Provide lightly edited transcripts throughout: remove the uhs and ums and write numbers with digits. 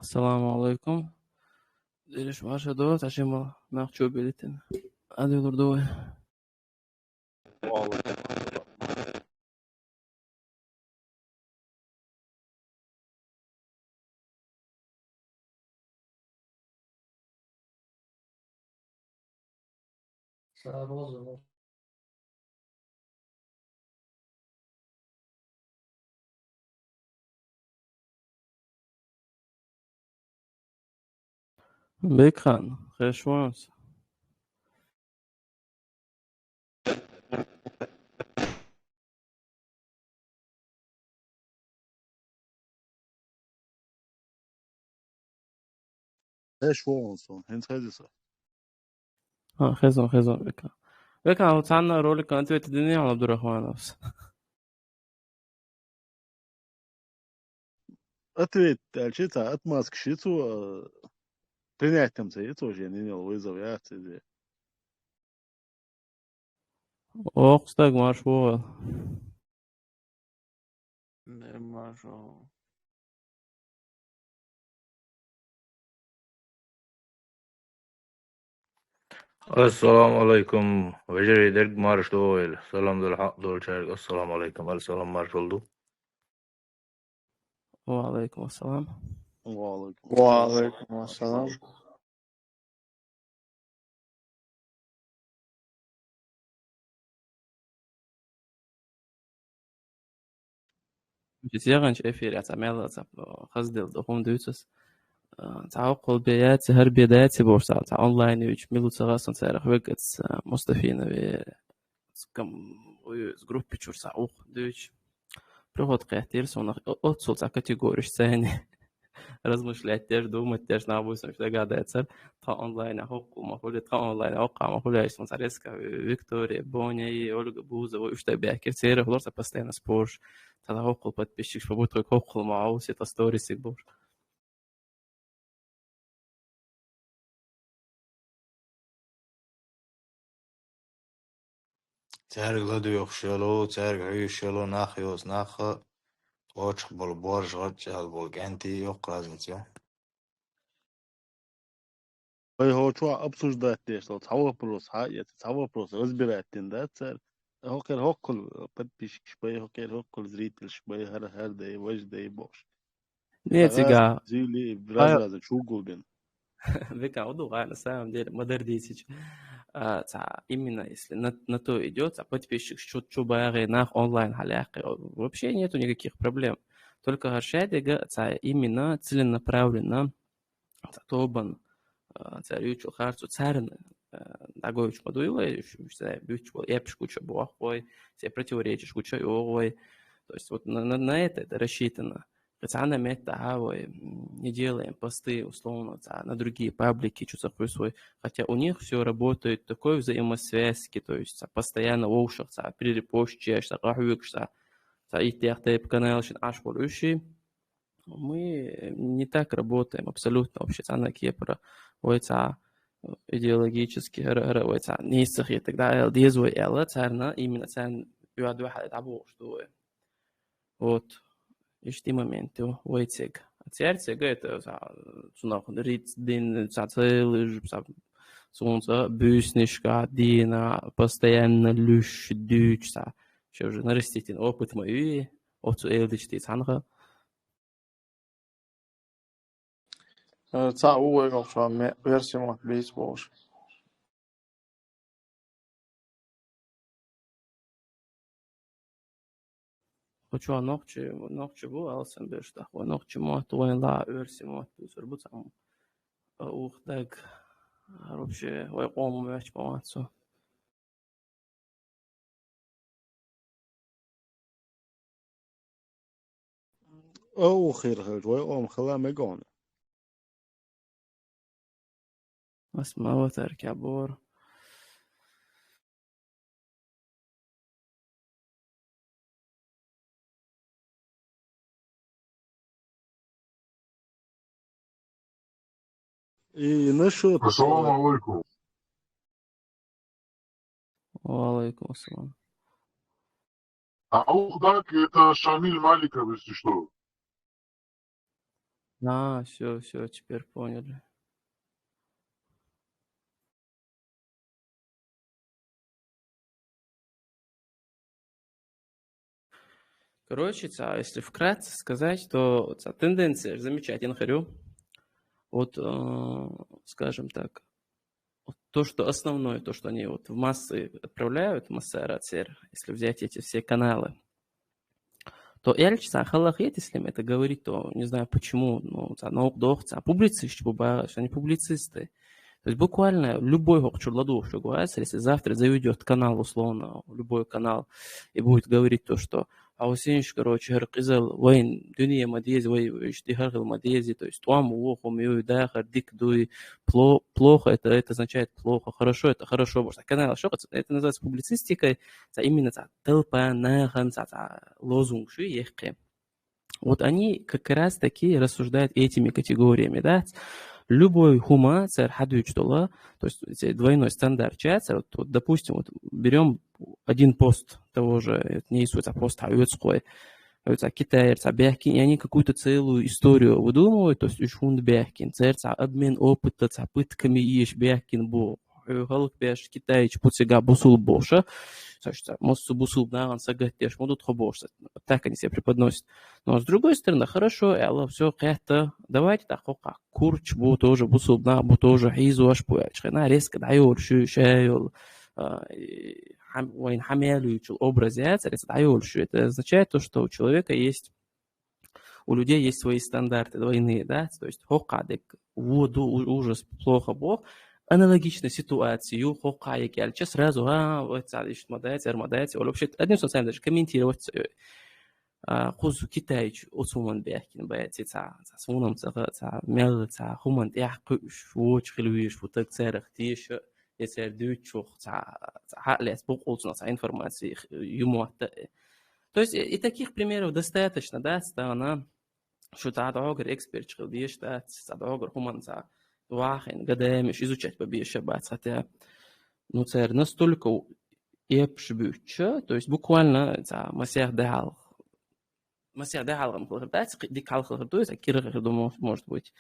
Assalomu alaykum. Dilish marshado tashima naqcho belitin. Adilur doy. Bekhan, khashwans. ايش هو اصلا انت خديسه خزن bekhan. Bekhan وتعنا رولك انت الدنيا على عبد الرحمن نفس. اتويت الشيتا اتماسك شيتو تنياتم سيتو جنيني الويزا ويات دي Oqstag marshwo. Marshall. Assalomu alaykum. Vajeri derg marsh do'el. Salam dil haq dol charg. Assalomu alaykum. Al-salam marsh oldu. Wa alaykum assalam. وعليكم السلام وعليكم السلام. Jitiyagan efir yatamela tap qasdil doqum duytus. تعقل بيات هر بدايات بورصة تاع أونلاين يوش ميلو تغاصن تاريخ وقت مصطفين كم جروب بيتشور ساعوق دوش بريغوت قيحتير سونا أتصل تاع كاتيجوريش ثاني размышлять думать допустим что гадается та онлайн حقوق ومفروض تا онлайн أوقع مفروض يسمى تاريسكا فيكتوريا بوني أولغا بوزا وإشتا بيحكي سيرة خلاص постоянно спорш تا حقوق подписчик побудь حقوق معوس это сторис بور Charg ladu yoxshalo, charg hayushalo, naxyos, naxa. Ochiq bol borj g'achal bol ganti yo'q razniца. هو شو обсуждать те что цава вопрос я цава вопрос разбирать да царь هوكل هوكل подписчик شوية هوكل هوكل зритель شوية هر ده وجه ده бош غاز نيتيجا زيلي راز شو قولين Века удуга на самом деле модернистич. Именно если на то идет, а подписчик что байры нах онлайн халяхи, вообще нету никаких проблем. Только гаршадига именно целенаправленно тобан царючу харцу царны дагоюч модуилы, бюч эпш куча бухой, все противоречишь куча огой. То есть вот на это рассчитано. Специально не делаем посты условно на другие паблики, что-то происходит. Хотя у них все работает такой взаимосвязки, то есть постоянно в ушах, перерепощаешь, рахуешься, и ты канал аш полющий. Мы не так работаем абсолютно вообще. Она кепра, идеологически, нейцах и так далее. Дезуй элла, царна, именно царна, юаду хадет абу, что вот. Ишти моменты уайтег. А тег это сунах рит дин целый солнце бюснишка дина постоянно люш дюч еще уже нарастить опыт мой от элдичти цанха. تا uwega fra version baseball. Хочу ночи был алсам бешта. Ночи мот вон ла версия мот сорбут сам. Ух так вообще ой ом мяч помацу. او خير خير وي ام خلا ميغون اسمع وتركبور. и насчет Ассаламу алейкум. وعليكم السلام. Аухдак это Шамиль Маликов, если что. Все, теперь поняли. Короче, если вкратце сказать, то тенденция замечательно говорю. Вот, скажем так, то, что основное, то, что они вот в массы отправляют, массарацер, если взять эти все каналы, то эльчса халахет, если это говорить, то не знаю почему, но публицисты, они публицисты. То есть буквально любой хокчурладу, что говорится, если завтра заведет канал, условно, любой канал, и будет говорить то, что Аусинш, короче, Харкизал, Вайн, Дуния Мадези, Вай, Штихархил Мадези, то есть Туам, Уохум, Юй, Дахар, Дик, Дуй, плохо, это означает плохо, хорошо, это хорошо, потому что канал, что это называется публицистикой, именно толпа, нахан, лозунг, что ехке. Вот они как раз таки рассуждают этими категориями, да, любой хума, то есть двойной стандарт чается, вот, допустим, вот берем один пост того же, это не Иисуса, пост Аюцкой, Китай, Бяхкин, и они какую-то целую историю выдумывают, то есть Ишхунд Бяхкин, обмен опыта, пытками иш Бяхкин был, Халк Бяш, Китай, Пуцега, Бусул Боша, Моссу Бусул, Наган, Сагатеш, Модут Хобош, так они себя преподносят. Но с другой стороны, хорошо, Алла, все, как-то, давайте так, Курч, Бу тоже, Бусул, Бу тоже, Хизу, Ашпуяч, резко даю, Шаю, وين حمالوючил образе, это означает то, что у человека есть, у людей есть свои стандарты двойные, да, то есть хокадек, воду, ужас, плохо, бог, аналогичной ситуацию, хокаек, яльча, сразу, вот, мадайте, вообще, одним словом, даже комментировать, خذ كتاج أصومن بيحكي بياتي صونم مل خمن يحقش ووش خلويش فوتك سارخ تيش يسار دючух عقلي بقولنا информации юмуатта. То есть и таких примеров достаточно, да, стана что тадогр эксперт шхилдиш, да, тадогр хуман вахин гадаемиш изучать побольше бац, хотя ну цер настолько епшбюча, то есть буквально масях дал Масия дехалгам хлахтать, дик халхлахтуй, кирхах, думаю, может быть,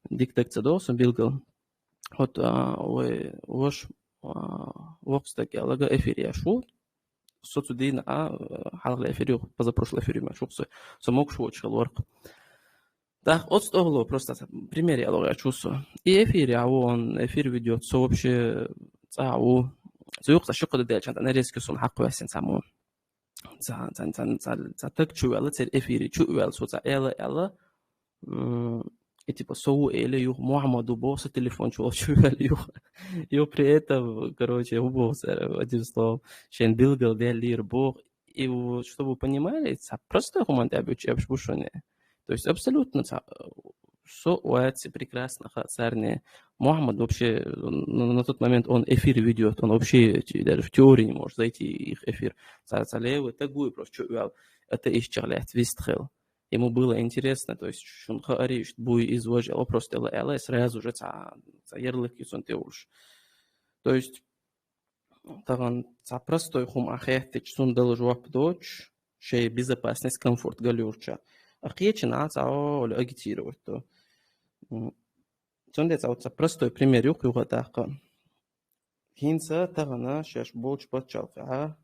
дик текцедос, билгал. Вот, ваш вокстаки, алага эфире шу, соцудин, халгла эфире, позапрошлый эфире, шуксы, самок шуочхал ворк. Да, от стогло, просто пример я лога чувствую. И эфире, он эфир ведет, вообще, зуюкса шокода дельчанта, нарезки сон хакку ясен саму. Так чувала цер эфире, чувал соца эла, и типа соу эле юх Мухаммаду босса телефон чувал юх, и при этом, короче, у босса одним словом, шен билгал велир бог, и чтобы вы понимали, просто хуманты обучение, то есть абсолютно соуэти прекрасно царные. Мухаммад вообще на тот момент он эфир ведет, он вообще даже в теории не может зайти их эфир. Царцалевы тагуй просто чувал, это исчерляет вистхел. Ему было интересно, то есть шунха ариш буй извожил просто элла сразу же ярлык юсон теуш. То есть таган простой хум ахехтич сун должуап дочь, шей безопасность, комфорт галюрча. Ахечина цао агитировать то. Сонде простой пример юга таха. Хинца тагана шаш боч подчалка.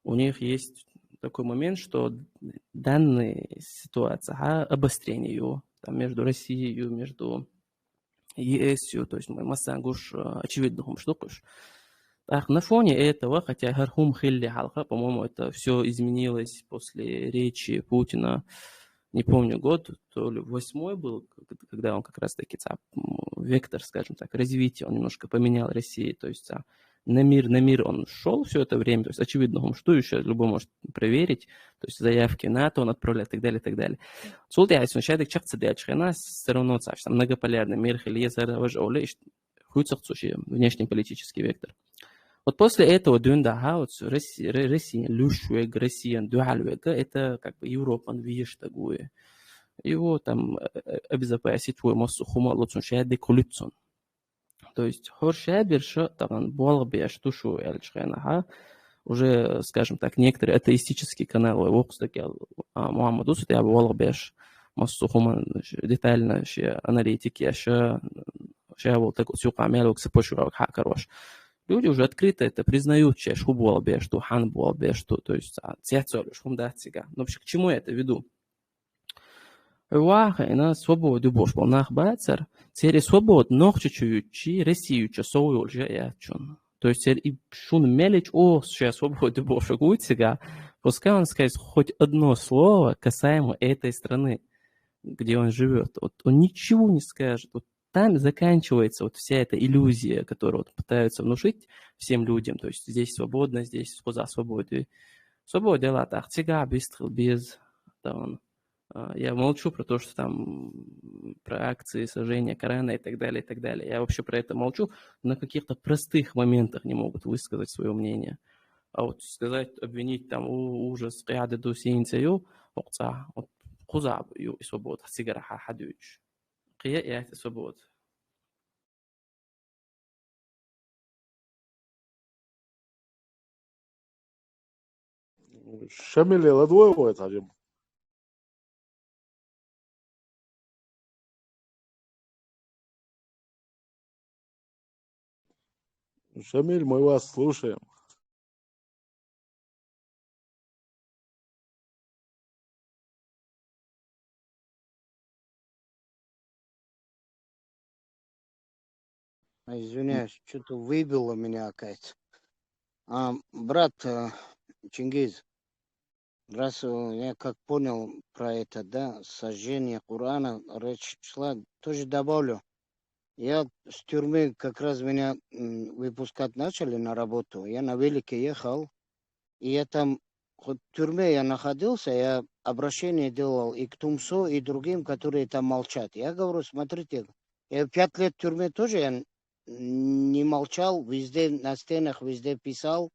У них есть такой момент, что данная ситуация обострение там между Россией, между ЕС, то есть мы массангуш очевидно штукуш. Так, на фоне этого, хотя Хархум Хилли Халха, по-моему, это все изменилось после речи Путина. Не помню год, то ли 8-й был, когда он как раз-таки вектор, скажем так, развития, он немножко поменял Россию, то есть на мир он шел все это время, то есть очевидно, что еще любой может проверить, то есть заявки НАТО он отправляет и так далее, и так далее. Султы, а если человек чакца дальше, все равно многополярный мир, или если внешнеполитический вектор. Вот после этого Россия, Люшвег, Россия, Дуальвега, это как бы Европа, видишь, такое. Его там обезопасить твой массу хума лучше шеды коллюцион. То есть хоршаберша там болбеш тушу эльшхена, уже, скажем так, некоторые атеистические каналы, вокстаки Мухаммаду, я болбеш, مصخوما детально شيء аналитики شيء вот так سوق أعمال وكسبوش وحكر واش люди уже открыто это признают че что было бы что хан было бы что то есть цецоль что да цыга но вообще к чему я это веду واقعا свободу бош полнах бацер цери свобод нохчу чи Россию часовой уже я чун то есть и шун мелич о сейчас свободу бош гуцыга пускай он скажет хоть одно слово касаемо этой страны где он живет вот он ничего не скажет вот там заканчивается вот вся эта иллюзия, которую вот пытаются внушить всем людям. То есть здесь свободно, здесь за свободу. Свобода дела так, цыга, быстро, без. Там, я молчу про то, что там про акции сожжения Корана и так далее, и так далее. Я вообще про это молчу. На каких-то простых моментах не могут высказать свое мнение. А вот сказать, обвинить там ужас, قاعدة دوسين وقتها خزعب и свобода, цыгара хадуч. قياء свобод. شامل الأضواء ويتعجب شامل мы вас слушаем. Извиняюсь, что-то выбило меня, оказывается. Брат Чингиз, раз я как понял про это, да, сожжение Корана, речь шла, тоже добавлю. Я с тюрьмы как раз меня выпускать начали на работу. Я на велике ехал, и я там, хоть в тюрьме я находился, я обращение делал и к Тумсо, и другим, которые там молчат. Я говорю, смотрите, я 5 лет в тюрьме тоже я не молчал, везде на стенах, везде писал.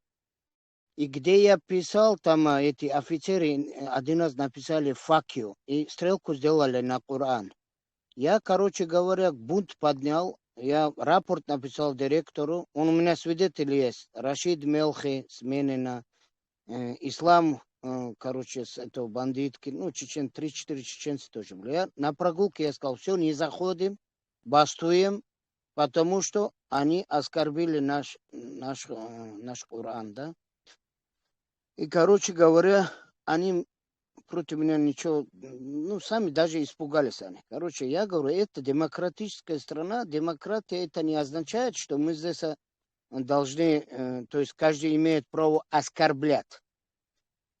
И где я писал, там эти офицеры один раз написали «fuck you» и стрелку сделали на Коран. Я, короче говоря, бунт поднял, я рапорт написал директору, он у меня свидетель есть, Рашид Мелхи, Сменина, Ислам, короче, с этого бандитки, ну, 3-4 чеченцы тоже были. Я на прогулке я сказал, все, не заходим, бастуем, потому что они оскорбили наш Коран, да. И, короче говоря, они против меня ничего, ну, сами даже испугались они. Короче, я говорю, это демократическая страна, демократия это не означает, что мы здесь должны, то есть каждый имеет право оскорблять.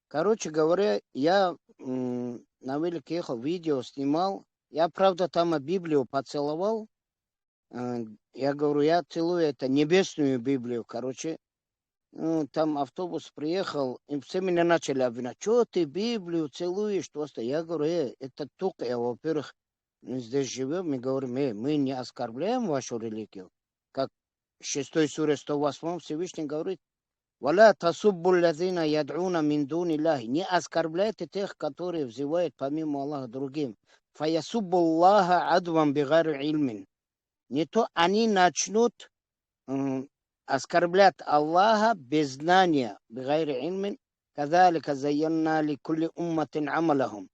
Короче говоря, я на велике ехал, видео снимал, я, правда, там Библию поцеловал, я говорю, я целую это небесную Библию, короче. Там автобус приехал, и все меня начали обвинять. Что ты Библию целуешь? Просто я говорю, это только я, во-первых, здесь живем, мы говорим, мы не оскорбляем вашу религию. Как в 6 суре 108 Всевышний говорит, «Валя тасуббу лазина яд'уна мин дуни Аллахи». Не оскорбляйте тех, которые взывают помимо Аллаха другим. «Фаясуббу Аллаха адван бигари ильмин». Не то они начнут оскорблять Аллаха без знания, бигайри ильмин, кадалика зайянна ли кулли умматин амалахум.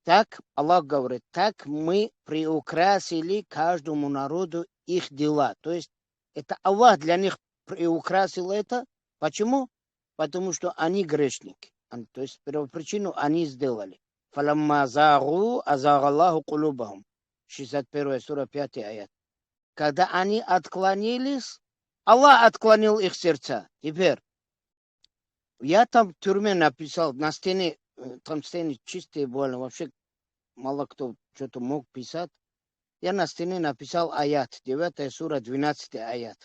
Так, Аллах говорит, так мы приукрасили каждому народу их дела. То есть, это Аллах для них приукрасил это. Почему? Потому что они грешники. То есть, первопричину они сделали. Фаламма загу азагаллаху кулубахум. 61 сура 5 аят. Когда они отклонились, Аллах отклонил их сердца. Теперь, я там в тюрьме написал, на стене, там стены чистые больно, вообще мало кто что-то мог писать. Я на стене написал аят, 9 сура, 12 аят.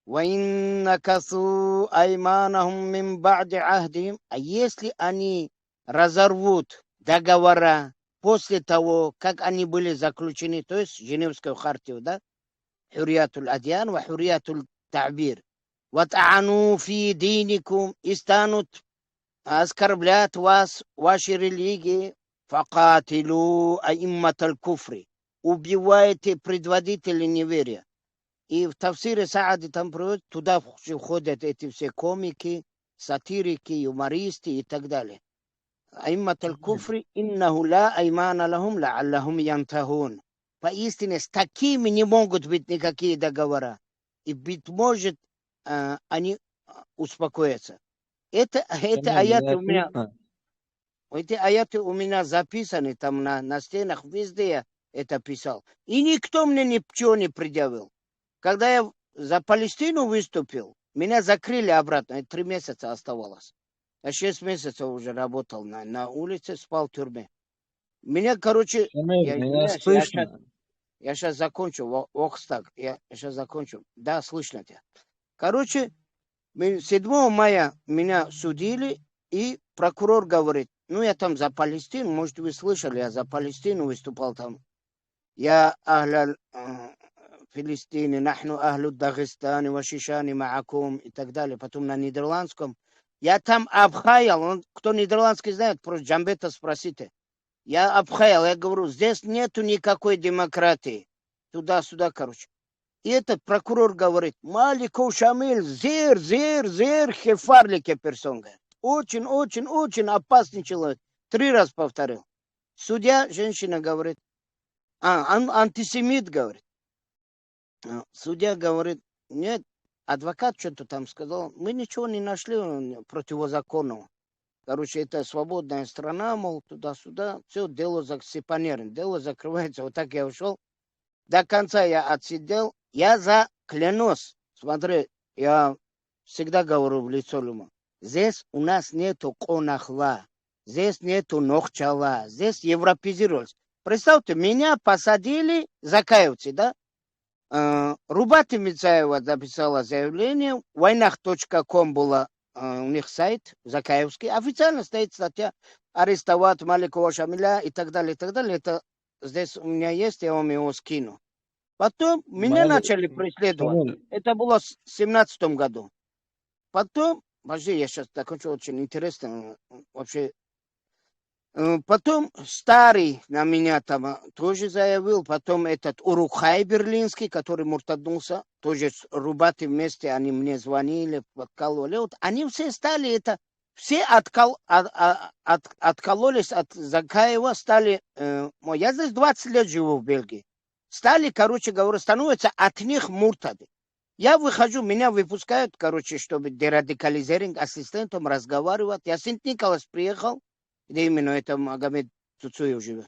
وَإِنَّ كَثُوا أَيْمَانَهُمْ مِنْ بَعْدِ عَهْدِهِمْ. А если они разорвут договора после того, как они были заключены, то есть Женевскую хартию, да, حرية الأديان وحرية التعبير وطعنوا في دينكم и станут оскорблять вас, ваши религии, فقاتلوا أئمة الكفر. Убивайте предводителей неверия. И в Тавсире Саади там приводят, туда входят эти все комики, сатирики, юмористы и так далее. аимматаль куфри иннаху ла аймана лахум лааллахум янтахун. Поистине с такими не могут быть никакие договора. И, быть может, они успокоятся. Это аяты у меня... Эти аяты у меня записаны там на стенах, везде я это писал. И никто мне ничего не предъявил. Когда я за Палестину выступил, меня закрыли обратно, 3 месяца оставалось. Я 6 месяцев уже работал на улице, спал в тюрьме. Меня, короче, Меня слышно? я сейчас закончу, Окстаг, я сейчас закончу. Да, слышно тебя. Короче, 7 мая меня судили, и прокурор говорит, ну я там за Палестину, может вы слышали, я за Палестину выступал там. Я ахля Филистине, нахну ахлю Дагестане, вашишани маакум и так далее. Потом на нидерландском. Я там обхаял, кто нидерландский знает, просто Джамбета спросите. Я обхаял, я говорю, здесь нету никакой демократии. Туда-сюда, короче. И этот прокурор говорит, Маликов Шамиль, зер, хефарлике персонга. Очень опасный человек. 3 раза повторил. Судья, женщина говорит, антисемит говорит. Судья говорит, нет, адвокат что-то там сказал, мы ничего не нашли противозаконного. Короче, это свободная страна, мол, туда-сюда, все, дело закрывается. Вот так я ушел. До конца я отсидел. Я заклянусь. Смотри, я всегда говорю в лицо Люма. Здесь у нас нету конахла, здесь нету нохчала, здесь европезировались. Представьте, меня посадили закаевцы, да? Рубата Мицаева записала заявление, войнах.ком была у них сайт закаевский, официально стоит статья арестовать Маликова Шамиля и так далее, и так далее. Это здесь у меня есть, я вам его скину. Потом меня начали преследовать. Это было в 17 году. Потом, подожди, я сейчас закончу, очень интересно вообще. Потом старый на меня там тоже заявил, потом этот Урухай берлинский, который муртаднулся, тоже с Рубаты вместе, они мне звонили, подкалывали. Вот они все стали это, все откололись от Закаева, стали, я здесь 20 лет живу в Бельгии, стали, короче говоря, становятся от них муртады. Я выхожу, меня выпускают, короче, чтобы дерадикализировать, ассистентом разговаривать. Я в Сент-Николас приехал, где именно это Магомед Цуцуев живет.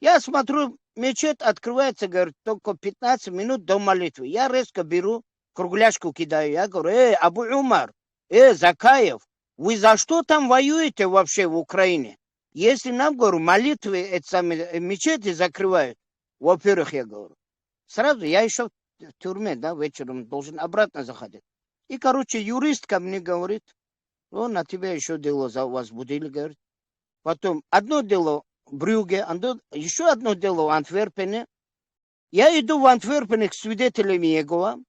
Я смотрю, мечеть открывается, говорит, только 15 минут до молитвы. Я резко беру, кругляшку кидаю. Я говорю, Абу Умар, Закаев, вы за что там воюете вообще в Украине? Если нам, говорю, молитвы, эти самые мечети закрывают, во-первых, я говорю, сразу я еще в тюрьме, да, вечером должен обратно заходить. И, короче, юристка мне говорит, на тебя еще дело возбудили, говорит. Потом одно дело в Брюгге, еще одно дело в Антверпене. Я иду в Антверпене к свидетелям Иеговы,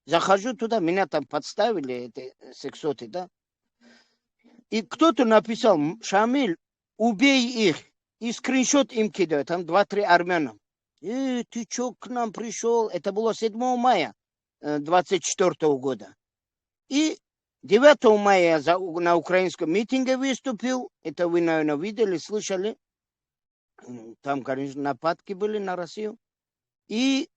захожу туда, меня там подставили, эти сексоты, да. И кто-то написал, Шамиль, убей их. И скриншот им кидают, там 2-3 армяна. Ты что к нам пришел? Это было 7 мая 24 года. И 9 мая я на украинском митинге выступил. Это вы, наверное, видели, слышали. Там, конечно, нападки были на Россию. И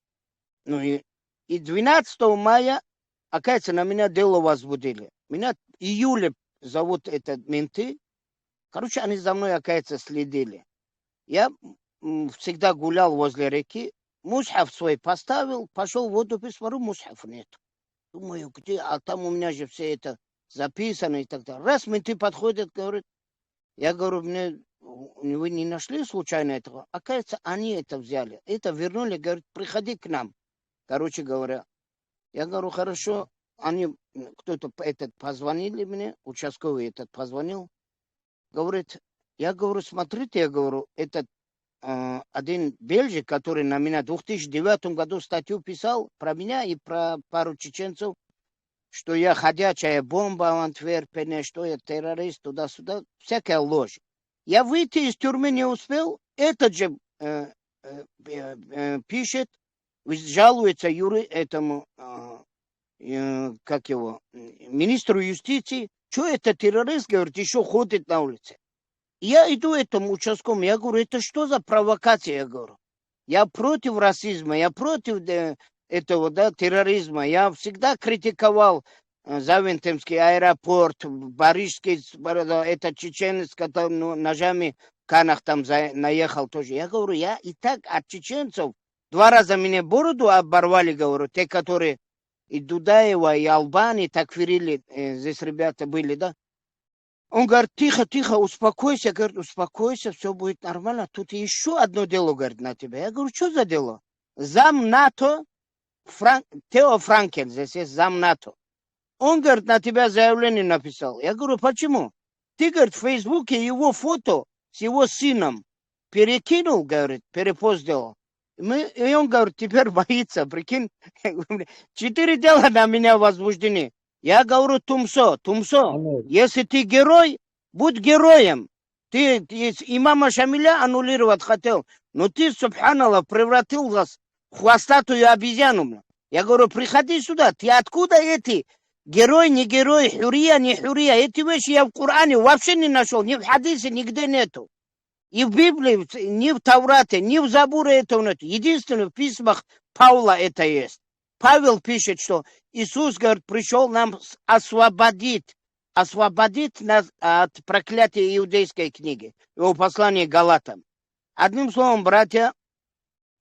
12 мая, оказывается, на меня дело возбудили. Меня в июле зовут этот менты. Короче, они за мной, оказывается, следили. Я всегда гулял возле реки. Мусхаф свой поставил, пошел в воду, посмотрю, мусхаф нет. Думаю, где? А там у меня же все это записано и так далее. Раз менты подходят, говорят, я говорю, вы не нашли случайно этого? Оказывается, они это взяли. Это вернули, говорят, приходи к нам. Короче говоря, я говорю, хорошо. Они, кто-то этот позвонили мне, участковый этот позвонил. Говорит, я говорю, смотрите, я говорю, этот один бельгик, который на меня в 2009 году статью писал про меня и про пару чеченцев, что я ходячая бомба в Антверпене, что я террорист, туда-сюда, всякая ложь. Я выйти из тюрьмы не успел, этот же пишет, жалуется этому, министру юстиции, что это террорист, говорит, еще ходит на улице. Я иду этому участковому, я говорю, это что за провокация, я говорю. Я против расизма, я против этого, да, терроризма. Я всегда критиковал Завентемский аэропорт, Парижский, это чеченец, который ножами в Канах там наехал тоже. Я говорю, я и так от чеченцев 2 раза мне бороду оборвали, говорю, те, которые и Дудаева, и Албании, такфирили, здесь ребята были, да. Он говорит, тихо, тихо, успокойся, говорит, успокойся, все будет нормально. Тут еще одно дело, говорит, на тебя. Я говорю, что за дело? Зам НАТО, Тео Франкен, здесь есть зам НАТО. Он, говорит, на тебя заявление написал. Я говорю, почему? Ты, говорит, в Фейсбуке его фото с его сыном перекинул, говорит, перепост сделал. И он, говорит, теперь боится, прикинь. 4 дела на меня возбуждены. Я говорю, Тумсо, если ты герой, будь героем. Ты имама Шамиля аннулировать хотел, но ты, субханаллах, превратил вас в хвостатую обезьяну. Я говорю, приходи сюда, ты откуда эти? Герой, не герой, хурия, не хурия. Эти вещи я в Коране вообще не нашел, ни в хадисе, нигде нету. И в Библии, ни в Таврате, ни в Забуре этого нет. Единственное, в письмах Павла это есть. Павел пишет, что Иисус, говорит, пришел нам освободить нас от проклятия иудейской книги. Его послание Галатам. Одним словом, братья,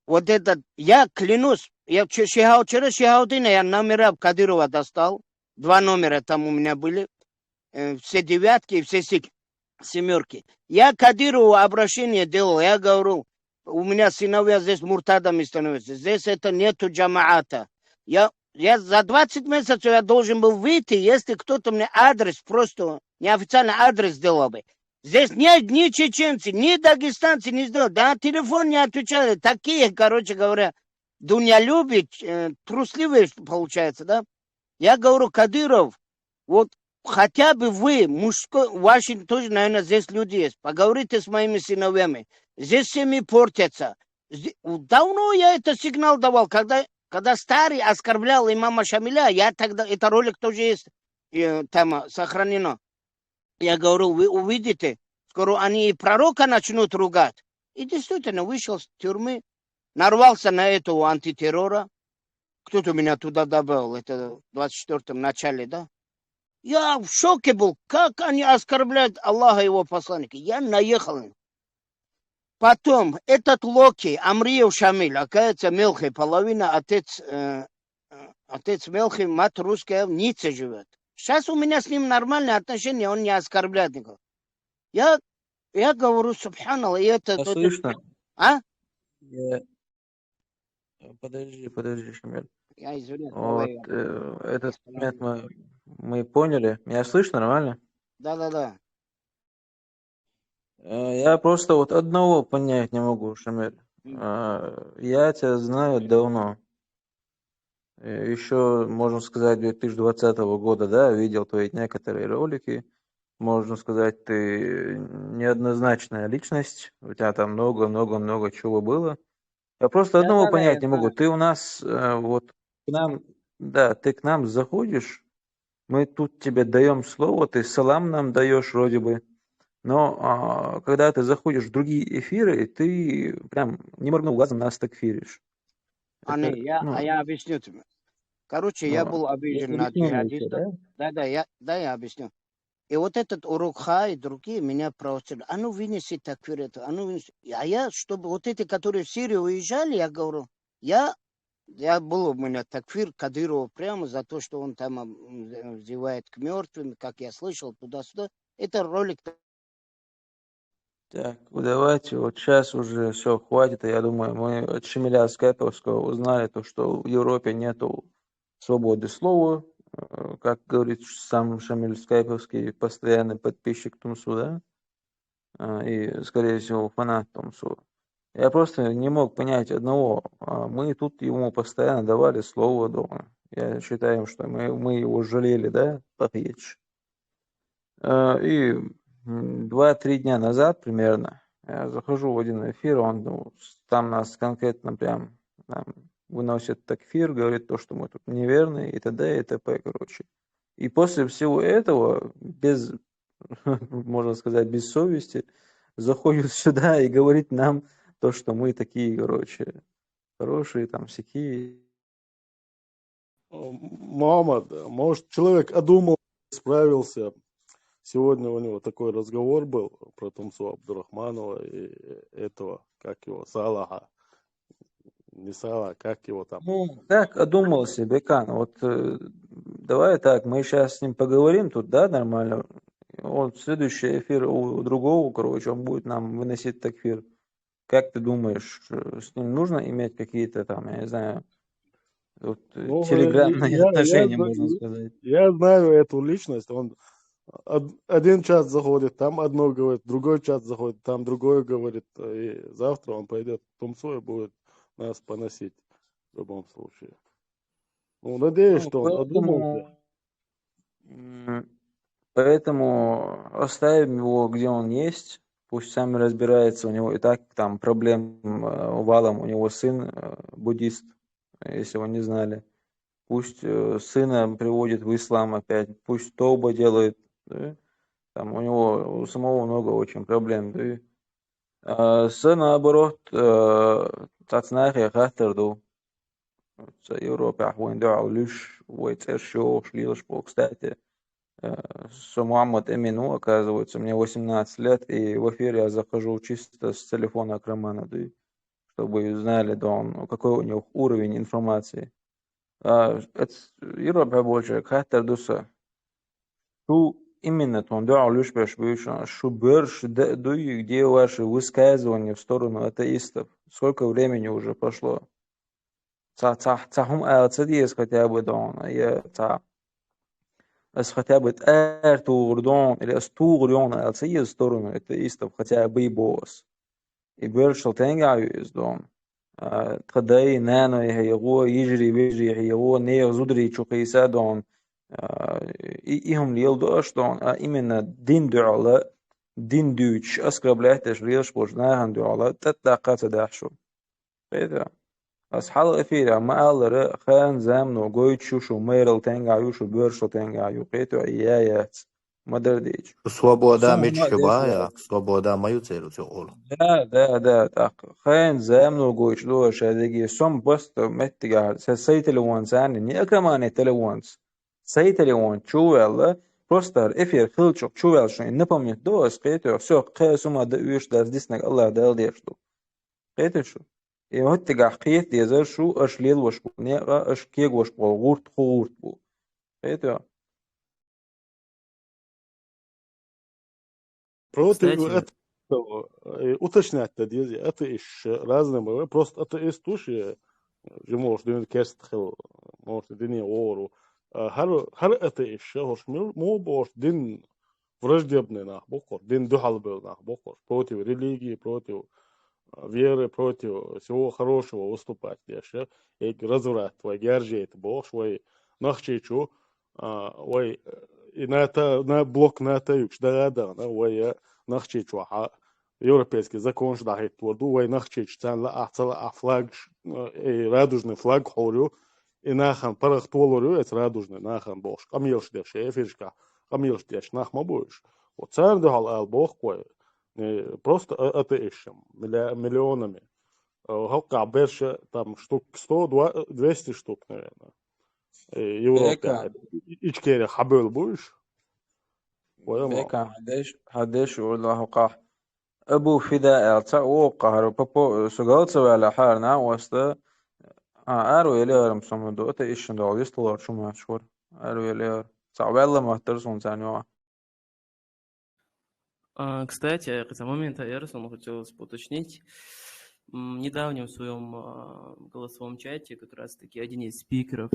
вот это, я клянусь, я вчера Шихаудина, я номера Кадырова достал. 2 номера там у меня были. Все 9 и все 7. Я Кадырову обращение делал, я говорю, у меня сыновья здесь муртадами становятся, здесь это нету джамаата. Я за 20 месяцев я должен был выйти, если кто-то мне адрес, просто неофициальный адрес сделал бы. Здесь нет ни чеченцы, ни дагестанцы не сделали, да, телефон не отвечали. Такие, короче говоря, Дуня любит, трусливые получается, да. Я говорю, Кадыров, вот хотя бы вы, мужской, ваши тоже, наверное, здесь люди есть. Поговорите с моими сыновьями. Здесь семьи портятся. Давно я это сигнал давал, когда старый оскорблял имама Шамиля, я тогда, это ролик тоже есть, там сохранено. Я говорю, вы увидите, скоро они и пророка начнут ругать. И действительно вышел с тюрьмы, нарвался на этого антитеррора. Кто-то меня туда добавил, это в 24-м начале, да? Я в шоке был, как они оскорбляют Аллаха и его посланника. Я наехал. Потом этот Локи, Амриев Шамиль, оказывается, мелкий, половина отец мелкий, мать русская, в Ницце живет. Сейчас у меня с ним нормальные отношения, он не оскорбляет никого. Я говорю, субханаллах, и это... Слышно? А? Подожди, Шамиль. Я извиняюсь. Вот этот момент мы поняли. Меня слышно нормально? Да. Я просто вот одного понять не могу, Шамиль. Я тебя знаю давно. Еще, можно сказать, 2020 года, да, видел твои некоторые ролики. Можно сказать, ты неоднозначная личность. У тебя там много чего было. Я просто одного понять не могу. Ты у нас вот к нам, да, ты к нам заходишь, мы тут тебе даем слово, ты салам нам даешь вроде бы, но когда ты заходишь в другие эфиры, ты прям не моргнув глазом нас такфиришь. Я объясню тебе. Короче, я был обижен на джихадистов. Да, я объясню. И вот этот урок Ха и другие меня провоцировали. А ну вынеси такфир это, а ну вынеси. А я, чтобы вот эти, которые в Сирию уезжали, я говорю, я был у меня такфир Кадырова прямо за то, что он там взывает к мертвым, как я слышал, туда-сюда. Это ролик. Так, давайте, вот сейчас уже все, хватит. Я думаю, мы от Шамиля Скайповского узнали то, что в Европе нету свободы слова. Как говорит сам Шамиль Скайповский, постоянный подписчик Тумсу, да? И, скорее всего, фанат Тумсу. Я просто не мог понять одного. Мы тут ему постоянно давали слово дома. Я считаю, что мы его жалели, да, Тахич. И 2-3 дня назад примерно я захожу в один эфир, он там нас конкретно прям выносит такфир, говорит то, что мы тут неверные и т.д. и т.п. короче. И после всего этого, без, можно сказать, без совести, заходит сюда и говорит нам то, что мы такие, короче, хорошие, там, всякие. Мухаммад, может, человек одумал, справился. Сегодня у него такой разговор был про Тумсу Абдурахманова и этого, как его, Салаха. Не Салаха, как его там. Ну, как одумался, Бекан, вот давай так, мы сейчас с ним поговорим тут, да, нормально. Вот следующий эфир у другого, короче, он будет нам выносить такфир. Как ты думаешь, с ним нужно иметь какие-то там, я не знаю, вот, Ну, телеграммные отношения, можно сказать? я знаю эту личность. Он один чат заходит, там одно говорит, другой чат заходит, там другое говорит. И завтра он пойдет в Тумсу и будет нас поносить в любом случае. Ну, надеюсь, Ну, что он одумался. поэтому оставим его, где он есть. Пусть сам разбирается, у него и так там проблем валом, у него сын буддист, если вы не знали. Пусть сына приводит в ислам опять, пусть тауба делает, да? Там у него у самого много очень проблем. Да? Сын, наоборот, тацнахи хаттерду. Европе ахуиндау лишь войцершо шлилш по, кстати. Что Мухаммад Эмину, оказывается, мне 18 лет, и в эфир я захожу чисто с телефона Акрамана, да, чтобы знали, да, он, какой у него уровень информации. Это Европа больше, хаттер дуса. Что именно он да, лишь что берш, где ваши высказывания в сторону атеистов? Сколько времени уже прошло? Цахум ацадиес хотя бы, да, я بس хотя бы эртуурдон или астуурдон алсия сторону атеистов хотя бы и босс. И бершел тенгаю дон. تخدي نانو يهيغو يجري بيجري يهيغو نيغ زودري تشوقيسا دون إيهم ليل دوش دون إمنا دين دعالة دين دوش أسكرب لحتش ريش بوجناهن دعالة تتلاقات داحشو فإذا أصحاب الأفيرا ما ألر خان زامنو قويت شوشو ميرل تنغايو شو بيرشو تنغايو قيتو إيايات ما درديج Svoboda سوما ما mičkibāja, ديش svoboda maju ceru olu. ده تاق خان زامنو قويت لوش هذيكي سوم بوستو متقار سيتلوان ساني ني أكرماني تلوانس سيتلوان чувел просто эфир хилчок чувел что не помнит dos قيتو все قيسوما دأوش داز ديسنك الله دال ديشتو قيتو شو и вот тяга хиет дезер шу аш лел вошку не аш кег вошку гурт хурт бу это Против Кстати, этого уточнять дези, это еще разные бывают. Просто это из туши, же может дин керстхел, может дин ору. Хар это еще, хош мо бош дин враждебный нах бокор, дин духалбел нах бокор, против религии, против веры, против всего хорошего выступать. Еще и разврат, твой гержет бош, твой нахчичу, твой и на это на блок на это юкш да да на твой нахчичу европейский закон что дает творду, твой нахчич цан ла ахцала флаг и радужный флаг хорю и нахан парах толорю это радужный нахан бош. Камилш деш, эфиршка, камилш деш нах мабуш. Вот царь дал ал бог кой. Просто атеишем миллионами. Халка берше там штук 100, 200 штук, наверное. Европе. بيكا Ичкере хабел будешь? Понял? حدش والله قاح أبو فداء أو قهر بابو سجلت على حالنا وسط أرو يلي مسمى دوت إيش ندعو يستوى شو ما شور أرو يلي صعب الله ما ترسون ثانية кстати, за момент Эрсона хотелось уточнить. Недавно в своем голосовом чате как раз-таки один из спикеров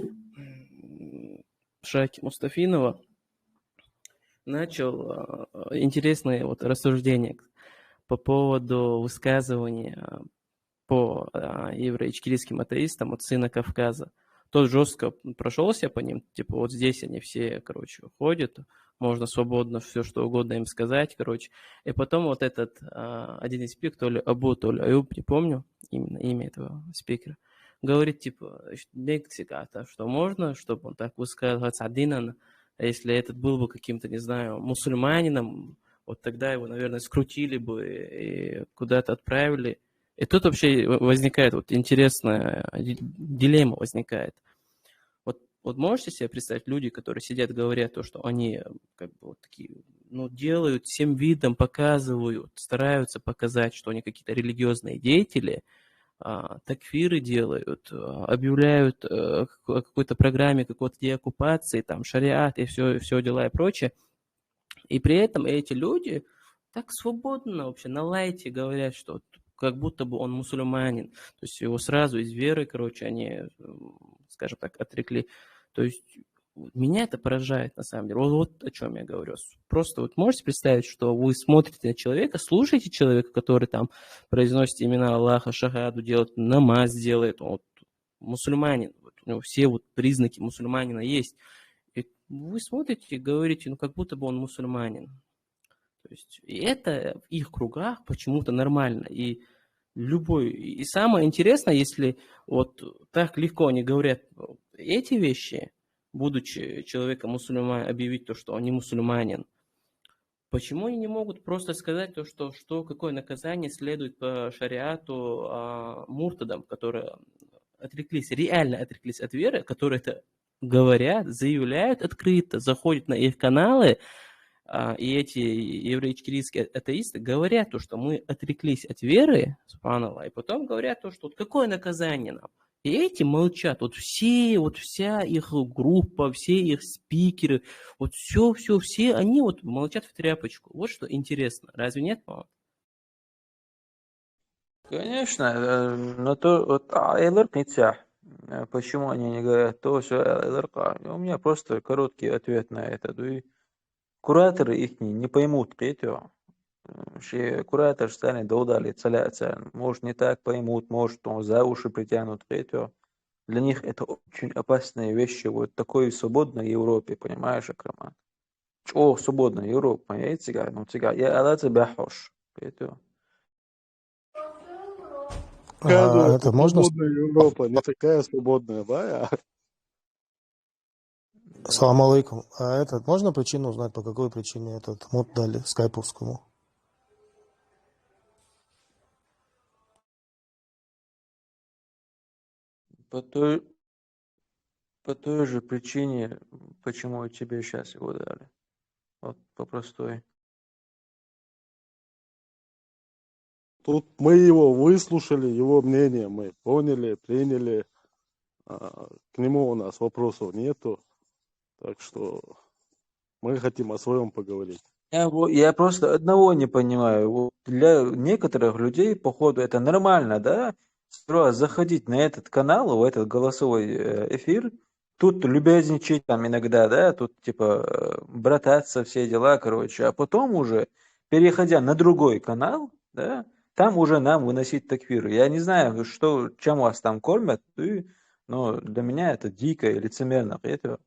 Шаки Мустафинова начал интересное вот рассуждение по поводу высказывания по евро-ичкерийским атеистам от сына Кавказа. Тот жестко прошелся по ним, типа вот здесь они все, короче, ходят, можно свободно все что угодно им сказать, короче. И потом вот этот один из спикеров, то ли Абу, то ли Аюб, не помню именно имя этого спикера, говорит, типа, что можно, чтобы он так высказываться адинан, если этот был бы каким-то, не знаю, мусульманином, вот тогда его, наверное, скрутили бы и куда-то отправили. И тут вообще возникает вот интересная дилемма возникает. Вот можете себе представить люди, которые сидят, говорят то, что они как бы вот такие, ну, делают всем видом, показывают, стараются показать, что они какие-то религиозные деятели, такфиры делают, объявляют о какой-то программе, какой-то деоккупации, там, шариат и все дела и прочее. И при этом эти люди так свободно вообще на лайте говорят, что как будто бы он мусульманин. То есть его сразу из веры, короче, они, скажем так, отрекли. То есть меня это поражает, на самом деле. Вот о чем я говорю. Просто вот можете представить, что вы смотрите на человека, слушаете человека, который там произносит имена Аллаха, шахаду делает, намаз делает, он вот мусульманин. Вот у него все вот признаки мусульманина есть. И вы смотрите и говорите, ну как будто бы он мусульманин. То есть, и это в их кругах почему-то нормально. И самое интересное, если вот так легко они говорят эти вещи, будучи человеком мусульманином, объявить то, что он не мусульманин, почему они не могут просто сказать то, что какое наказание следует по шариату муртадам, которые реально отреклись от веры, которые это говорят, заявляют открыто, заходят на их каналы, и эти еврейские атеисты говорят то, что мы отреклись от веры, субханаллах, и потом говорят то, что вот какое наказание нам. И эти молчат, вот вся их группа, все их спикеры, вот все, они вот молчат в тряпочку. Вот что интересно, разве нет, по-моему? Конечно, но то вот Айлар нельзя. Почему они не говорят то, что Айлар? У меня просто короткий ответ на это. И кураторы их не поймут третьего. Куратор станет доудали целяться. Может, не так поймут, может, он за уши притянут третьего. Для них это очень опасные вещи. Вот такой свободной Европе, понимаешь, Акраман? О, свободная Европа, я тебя, я Алла тебя хош. Оказывается, Это можно? свободная Европа не такая свободная, да? Салам алейкум. Можно причину узнать, по какой причине этот мод дали скайповскому? По той же причине, почему тебе сейчас его дали. Вот по простой. Тут мы его выслушали, его мнение мы поняли, приняли. К нему у нас вопросов нету. Так что мы хотим о своем поговорить. Я просто одного не понимаю. Вот для некоторых людей, походу, это нормально, да? Сразу заходить на этот канал, в этот голосовой эфир, тут любезничать там иногда, да, тут типа брататься, все дела, короче, а потом уже, переходя на другой канал, да, там уже нам выносить такфир. Я не знаю, чем вас там кормят, но для меня это дико и лицемерно. Это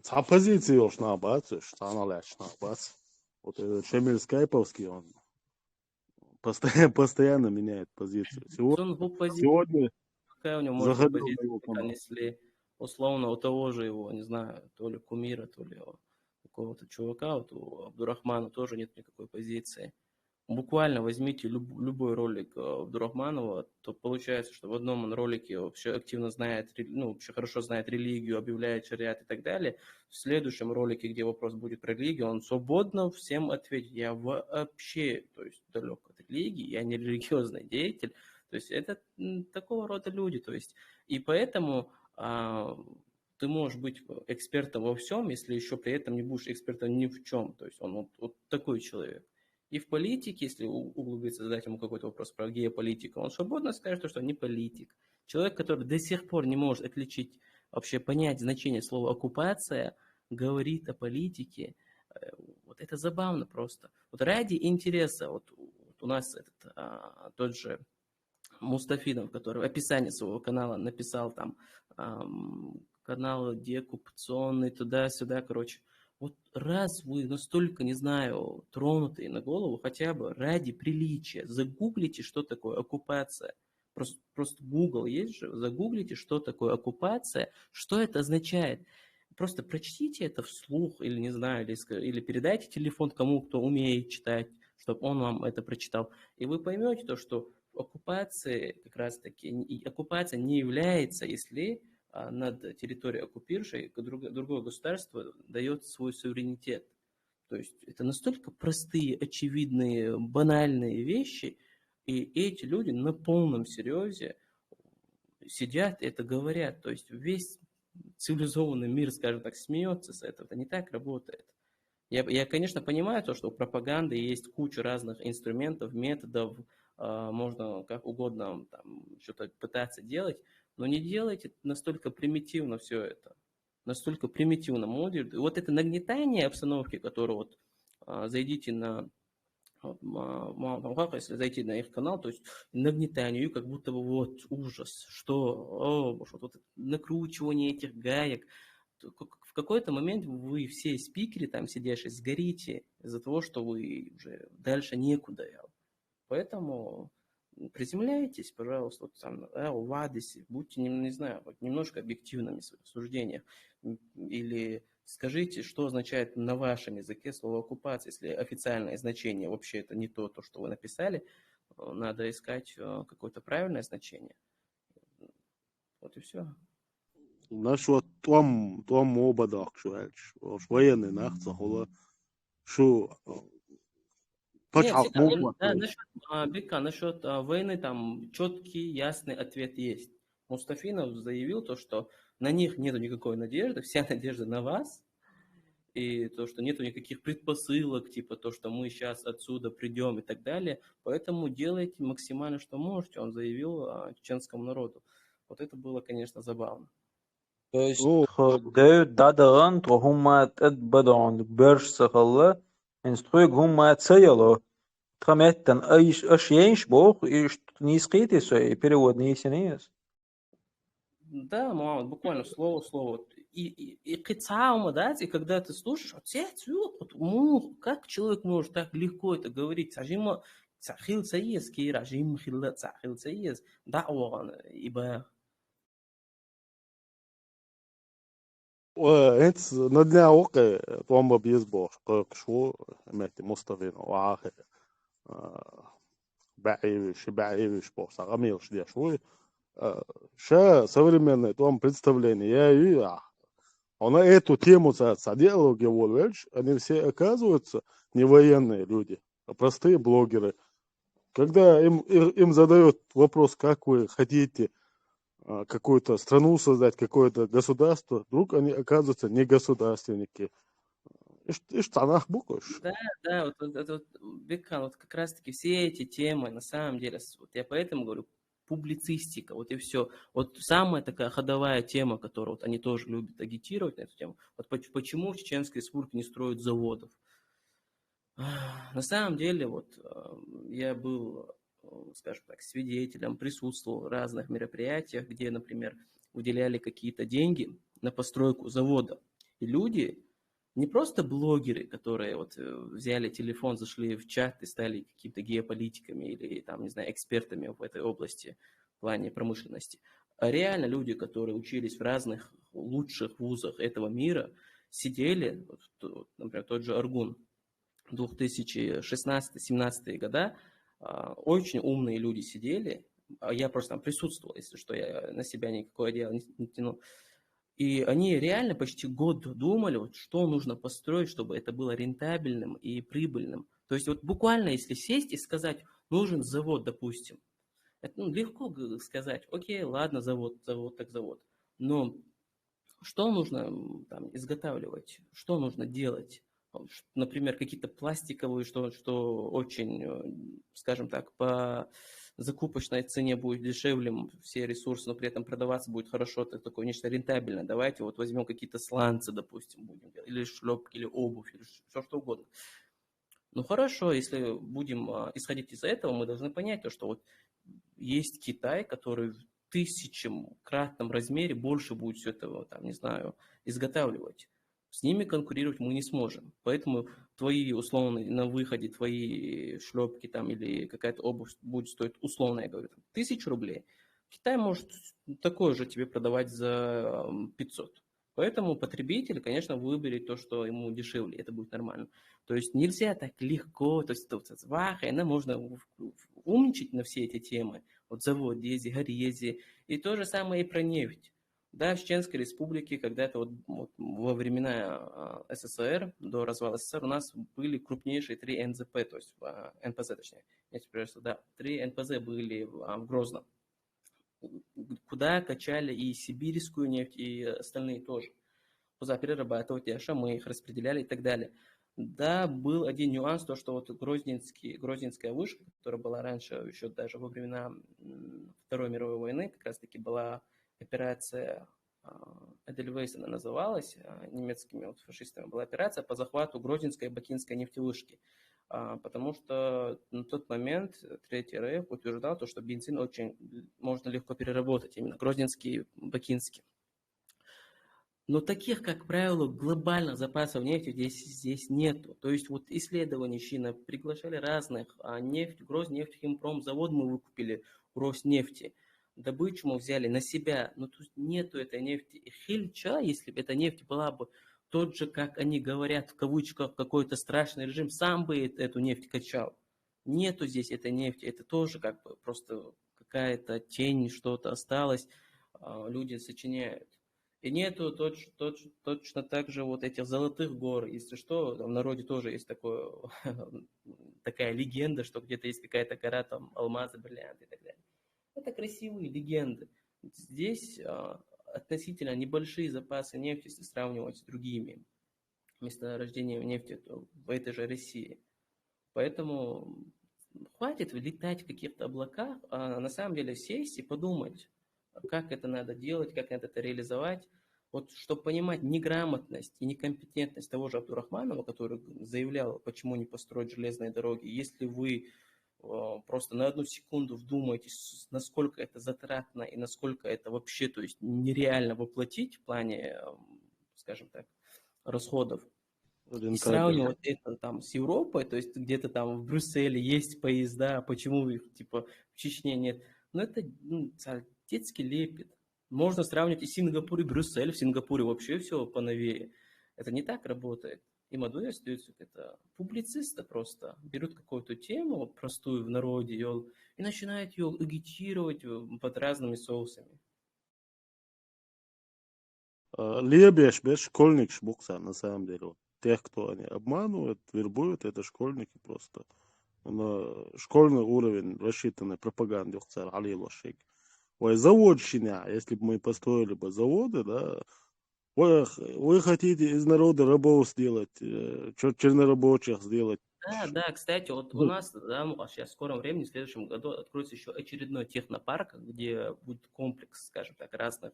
С оппозицией уж набаться, что она лишь набаться. Вот этот Шамиль Скайповский, он постоянно меняет позицию. Он в оппозиции, Сегодня какая у него может быть заходил на позиция, его канал. если условно у того же его, не знаю, то ли кумира, то ли у какого-то чувака, вот у Абдурахмана тоже нет никакой позиции. Буквально возьмите любой ролик Абдурахманова, то получается, что в одном он ролике вообще активно знает, ну, вообще хорошо знает религию, объявляет шариат и так далее. В следующем ролике, где вопрос будет про религию, он свободно всем ответит. Я вообще, то есть, далек от религии, я не религиозный деятель. То есть, это такого рода люди. То есть, и поэтому ты можешь быть экспертом во всем, если еще при этом не будешь экспертом ни в чем. То есть, он вот такой человек. И в политике, если углубиться, задать ему какой-то вопрос про геополитику, он свободно скажет, что он не политик. Человек, который до сих пор не может отличить, вообще понять значение слова «оккупация», говорит о политике. Вот это забавно просто. Вот ради интереса, вот у нас тот же Мустафидов, который в описании своего канала написал там канал деоккупационный, туда-сюда, короче. Вот раз вы настолько, не знаю, тронутые на голову, хотя бы ради приличия, загуглите, что такое оккупация. Просто Google есть же, загуглите, что такое оккупация, что это означает. просто прочтите это вслух, или не знаю, или передайте телефон кому, кто умеет читать, чтобы он вам это прочитал. И вы поймете то, что оккупация как раз-таки, оккупация не является, если над территорией оккупировавшей другое государство дает свой суверенитет. То есть это настолько простые, очевидные, банальные вещи, и эти люди на полном серьезе сидят и это говорят. То есть весь цивилизованный мир, скажем так, смеется с этого. Это не так работает. Я, конечно, понимаю то, что у пропаганды есть куча разных инструментов, методов, можно как угодно там что-то пытаться делать, но не делайте настолько примитивно все это. Настолько примитивно модуль. И вот это нагнетание обстановки, которое вот зайдите на если зайти на их канал, то есть нагнетанию, как будто бы вот ужас, что, вот накручивание этих гаек. В какой-то момент вы все спикеры там сидящие сгорите из-за того, что вы уже дальше некуда. Поэтому приземляйтесь, пожалуйста, вот там, в Адисе, будьте, не знаю, вот немножко объективными в своих суждениях. Или скажите, что означает на вашем языке слово оккупация, если официальное значение вообще это не то, что вы написали, надо искать какое-то правильное значение. Вот и все. Насчет том ободах, что военный нахца, что Нет, почав всегда, мог да, насчет войны там четкий, ясный ответ есть. Мустафинов заявил то, что на них нету никакой надежды, вся надежда на вас, и то, что нету никаких предпосылок, типа то, что мы сейчас отсюда придем и так далее. Поэтому делайте максимально, что можете, он заявил чеченскому народу. Вот это было, конечно, забавно. То есть, Дэвид Дадаган, то гумма тадбадан берж сахалла, инструй гумма цаяло. Тхаметтен аш ейнш бог, и не скрытый, и перевод не есть. Да, Мухаммад, буквально слово в слово. И кицаума, да, и когда ты слушаешь, как человек может так легко это говорить? Сажима цахил цаез, кира, жим хилла цахил цаез, да'ван, ибо... انت ندنا وقع طوام بيزبوش قاك شو ماتي مصطفين وعاخر بعيش بوش غميرش دي شوي ша современное том представление я и она эту тему диалоги волвельш, они все оказываются не военные люди, а простые блогеры. Когда им задают вопрос, как вы хотите какую-то страну создать, какое-то государство, вдруг они оказываются не государственники. И штанах буквешь. Да, вот, Бекхан, вот как раз-таки все эти темы, на самом деле, вот я поэтому говорю, публицистика, вот и все. Вот самая такая ходовая тема, которую вот они тоже любят агитировать на эту тему, вот почему в Чеченской Республике не строят заводов. На самом деле, вот я был, скажем так, свидетелем, присутствовал в разных мероприятиях, где, например, выделяли какие-то деньги на постройку завода. И люди, не просто блогеры, которые вот взяли телефон, зашли в чат и стали какими-то геополитиками или, там, не знаю, экспертами в этой области в плане промышленности, а реально люди, которые учились в разных лучших вузах этого мира, сидели, вот, например, тот же Аргун, 2016-17 года, очень умные люди сидели, я просто там присутствовал, если что, я на себя никакое дело не тянул, и они реально почти год думали, вот, что нужно построить, чтобы это было рентабельным и прибыльным. То есть вот буквально, если сесть и сказать, нужен завод, допустим, это легко сказать, окей, ладно, завод, так завод, но что нужно там изготавливать, что нужно делать? Например, какие-то пластиковые, что очень, скажем так, по закупочной цене будет дешевле все ресурсы, но при этом продаваться будет хорошо, это такое нечто рентабельное. Давайте вот возьмем какие-то сланцы, допустим, будем делать, или шлепки, или обувь, или все что угодно. Ну хорошо, если будем исходить из этого, мы должны понять то, что вот есть Китай, который в тысячекратном размере больше будет все это, там, не знаю, изготавливать. С ними конкурировать мы не сможем. Поэтому твои условные на выходе, твои шлепки там или какая-то обувь будет стоить, условно я говорю, 1000 рублей. Китай может такое же тебе продавать за 500. Поэтому потребитель, конечно, выберет то, что ему дешевле, это будет нормально. То есть нельзя так легко, то есть можно умничать на все эти темы, вот завод, дези, горези, и то же самое и про нефть. Да, в Чеченской республике когда-то вот во времена СССР, до развала СССР, у нас были крупнейшие 3 НЗП, то есть НПЗ, точнее, да, 3 НПЗ были в Грозном, куда качали и сибирскую нефть, и остальные тоже. Куда перерабатывать, и мы их распределяли и так далее. Да, был один нюанс, то, что вот Грозненская вышка, которая была раньше, еще даже во времена Второй мировой войны, как раз таки была операция Эдельвейс, она называлась, немецкими фашистами, была операция по захвату Грозненской и Бакинской нефтевышки. Потому что на тот момент Третий Рейх утверждал, то, что бензин очень можно легко переработать, именно Грозненский и Бакинский. Но таких, как правило, глобальных запасов нефти здесь нету. То есть вот исследования Чина приглашали разных, нефть, Грознефтехимпром, завод мы выкупили у Роснефти, добычу мы взяли на себя, но тут нету этой нефти. И Хильча, если бы эта нефть была бы тот же, как они говорят, в кавычках, какой-то страшный режим, сам бы эту нефть качал. Нету здесь этой нефти, это тоже как бы просто какая-то тень, что-то осталось, люди сочиняют. И нету точно так же вот этих золотых гор. Если что, в народе тоже есть такая легенда, что где-то есть какая-то гора, там алмазы, бриллианты и так далее. Это красивые легенды. Здесь относительно небольшие запасы нефти, если сравнивать с другими месторождениями нефти в этой же России. Поэтому хватит летать в каких-то облаках, а на самом деле сесть и подумать, как это надо делать, как надо это реализовать. Вот чтобы понимать неграмотность и некомпетентность того же Абдурахманова, который заявлял, почему не построить железные дороги, если вы просто на одну секунду вдумаетесь, насколько это затратно и насколько это вообще, то есть нереально воплотить в плане, скажем так, расходов, и сравнивать это там с Европой, то есть где-то там в Брюсселе есть поезда, почему их типа в Чечне нет. Но это детский лепет. Можно сравнивать и Сингапур, и Брюссель. В Сингапуре вообще все поновее. Это не так работает. И Мадуя остается это публицисты просто. Берут какую-то тему простую в народе и начинают ее агитировать под разными соусами. Лебеш, без школьник шбукса, на самом деле. Вот тех, кто они обманывают, вербуют, это школьники просто. На школьный уровень рассчитанной пропаганды, заводчина, если бы мы построили бы заводы, да, вы хотите из народа рабов сделать, чернорабочих сделать. Да, кстати, вот у нас сейчас в скором времени, в следующем году откроется еще очередной технопарк, где будет комплекс, скажем так, разных.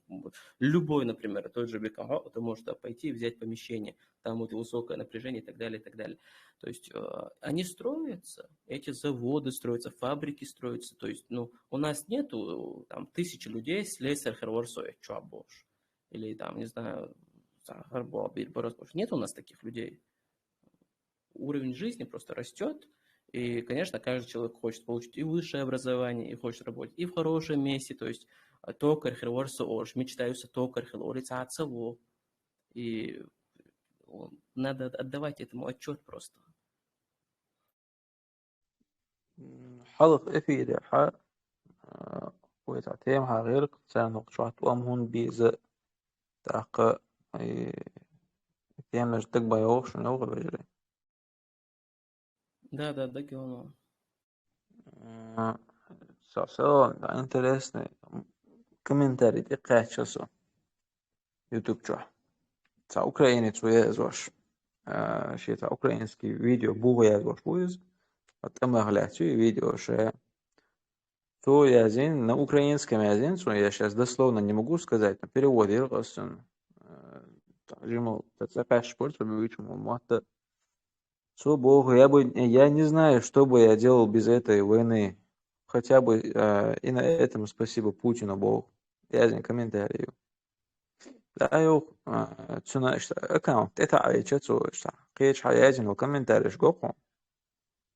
Любой, например, тот же БКО, ты можешь пойти и взять помещение, там вот высокое напряжение и так далее, и так далее. То есть они строятся, эти заводы строятся, фабрики строятся. То есть, у нас нету там 1000 людей с лесер херворсой, чуабош. Или там, не знаю, нет у нас таких людей. Уровень жизни просто растет, и, конечно, каждый человек хочет получить и высшее образование, и хочет работать и в хорошем месте, то есть токарь, мечтаются токарь, лица, и надо отдавать этому отчет просто. حلق إفي حق ويتعتيم غير قتان وقشوات وأمهن بيزا تاقا تيام نجتك بايوغ شنو بجري. Да, Геоно. Сосо, интересный комментарий, ты качество. YouTube чё. Та украинец уезжаешь. Шита украинский видео бугуезжаешь буез. Вот там оглядчи видео, что то язин на украинском языке, что я сейчас дословно не могу сказать, но перевод иргасан. Жимал, это кашпорт, чтобы вычему мата. Что Богу, я не знаю, что бы я делал без этой войны. Хотя бы и на этом спасибо Путину, Богу. Я не комментарию. Да, я цена что аккаунт это айчату что кеч хаязин у комментарий гоку.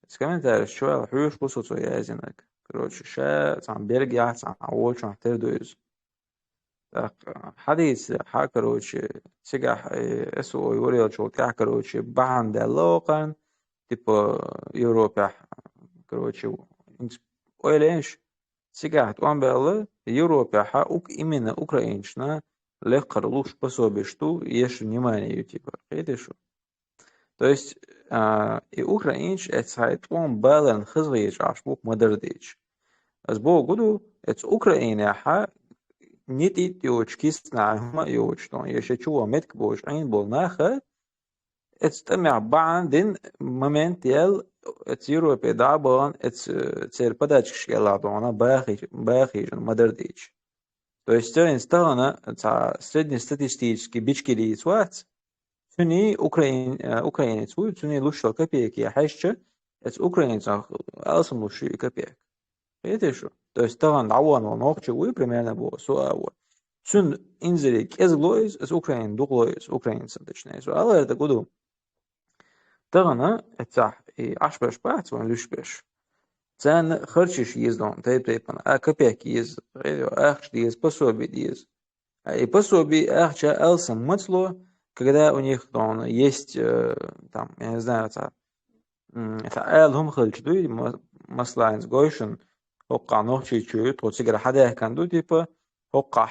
С комментарий что хуйш пусуцу язинок. Короче, ша там берги аса очень тердуез. Так, حديث короче, сега اسو يوريل شو короче, بعد لوقان типа Европе, короче, ойлеш, сега он был Европе, именно украинчна, легко лучше пособие, что есть внимание, типа, видишь? То есть, и украинч, это он бален хизрич, аж бук модердич. As Богу, это Украина, niet iets joodsch kiest naar hem joodsch dan je zit je met boos een bol nache het استمع بعد моментيل het Европе дабан het цер подачки ладона бахи модердич. То есть инстана среднестатистический бичкили сват сюни украинец сюни лучше копейки а еще это украинец алсом лучше копеек. Видишь? То есть там عوان ونوقش примерно было суаво. Сюн инзерик из глоис из Украины дуглоис украинцам точнее. Суало это году. Тагана это и ашбеш пац вон люшбеш. Цен харчиш ездом тейпан а копейки ез ахш ез пособие ез. И пособие ахча элсам мацло когда у них там есть там я не знаю это элхум хальчдуй маслайнс гойшен وقع نوخشي تشوي توصيق حدا كان دو تيبا وقع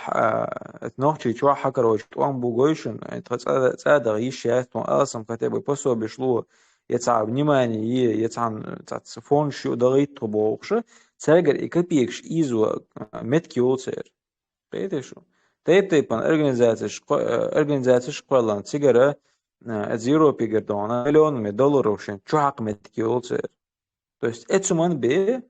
نوخشي تشوا حكر وشتوان بوغويشن تصادق يشيات تون ألسم كتابي بسو بشلو يتعب внимание يتعن تفون شو ضغيط طبوخش تساقر إكابيكش إيزو متكيو تسير قيدي شو تيبان أرغنزاتش قولان تسيقر أزيرو بيقردونا مليون $1 وشين شو حق متكيو تسير то есть это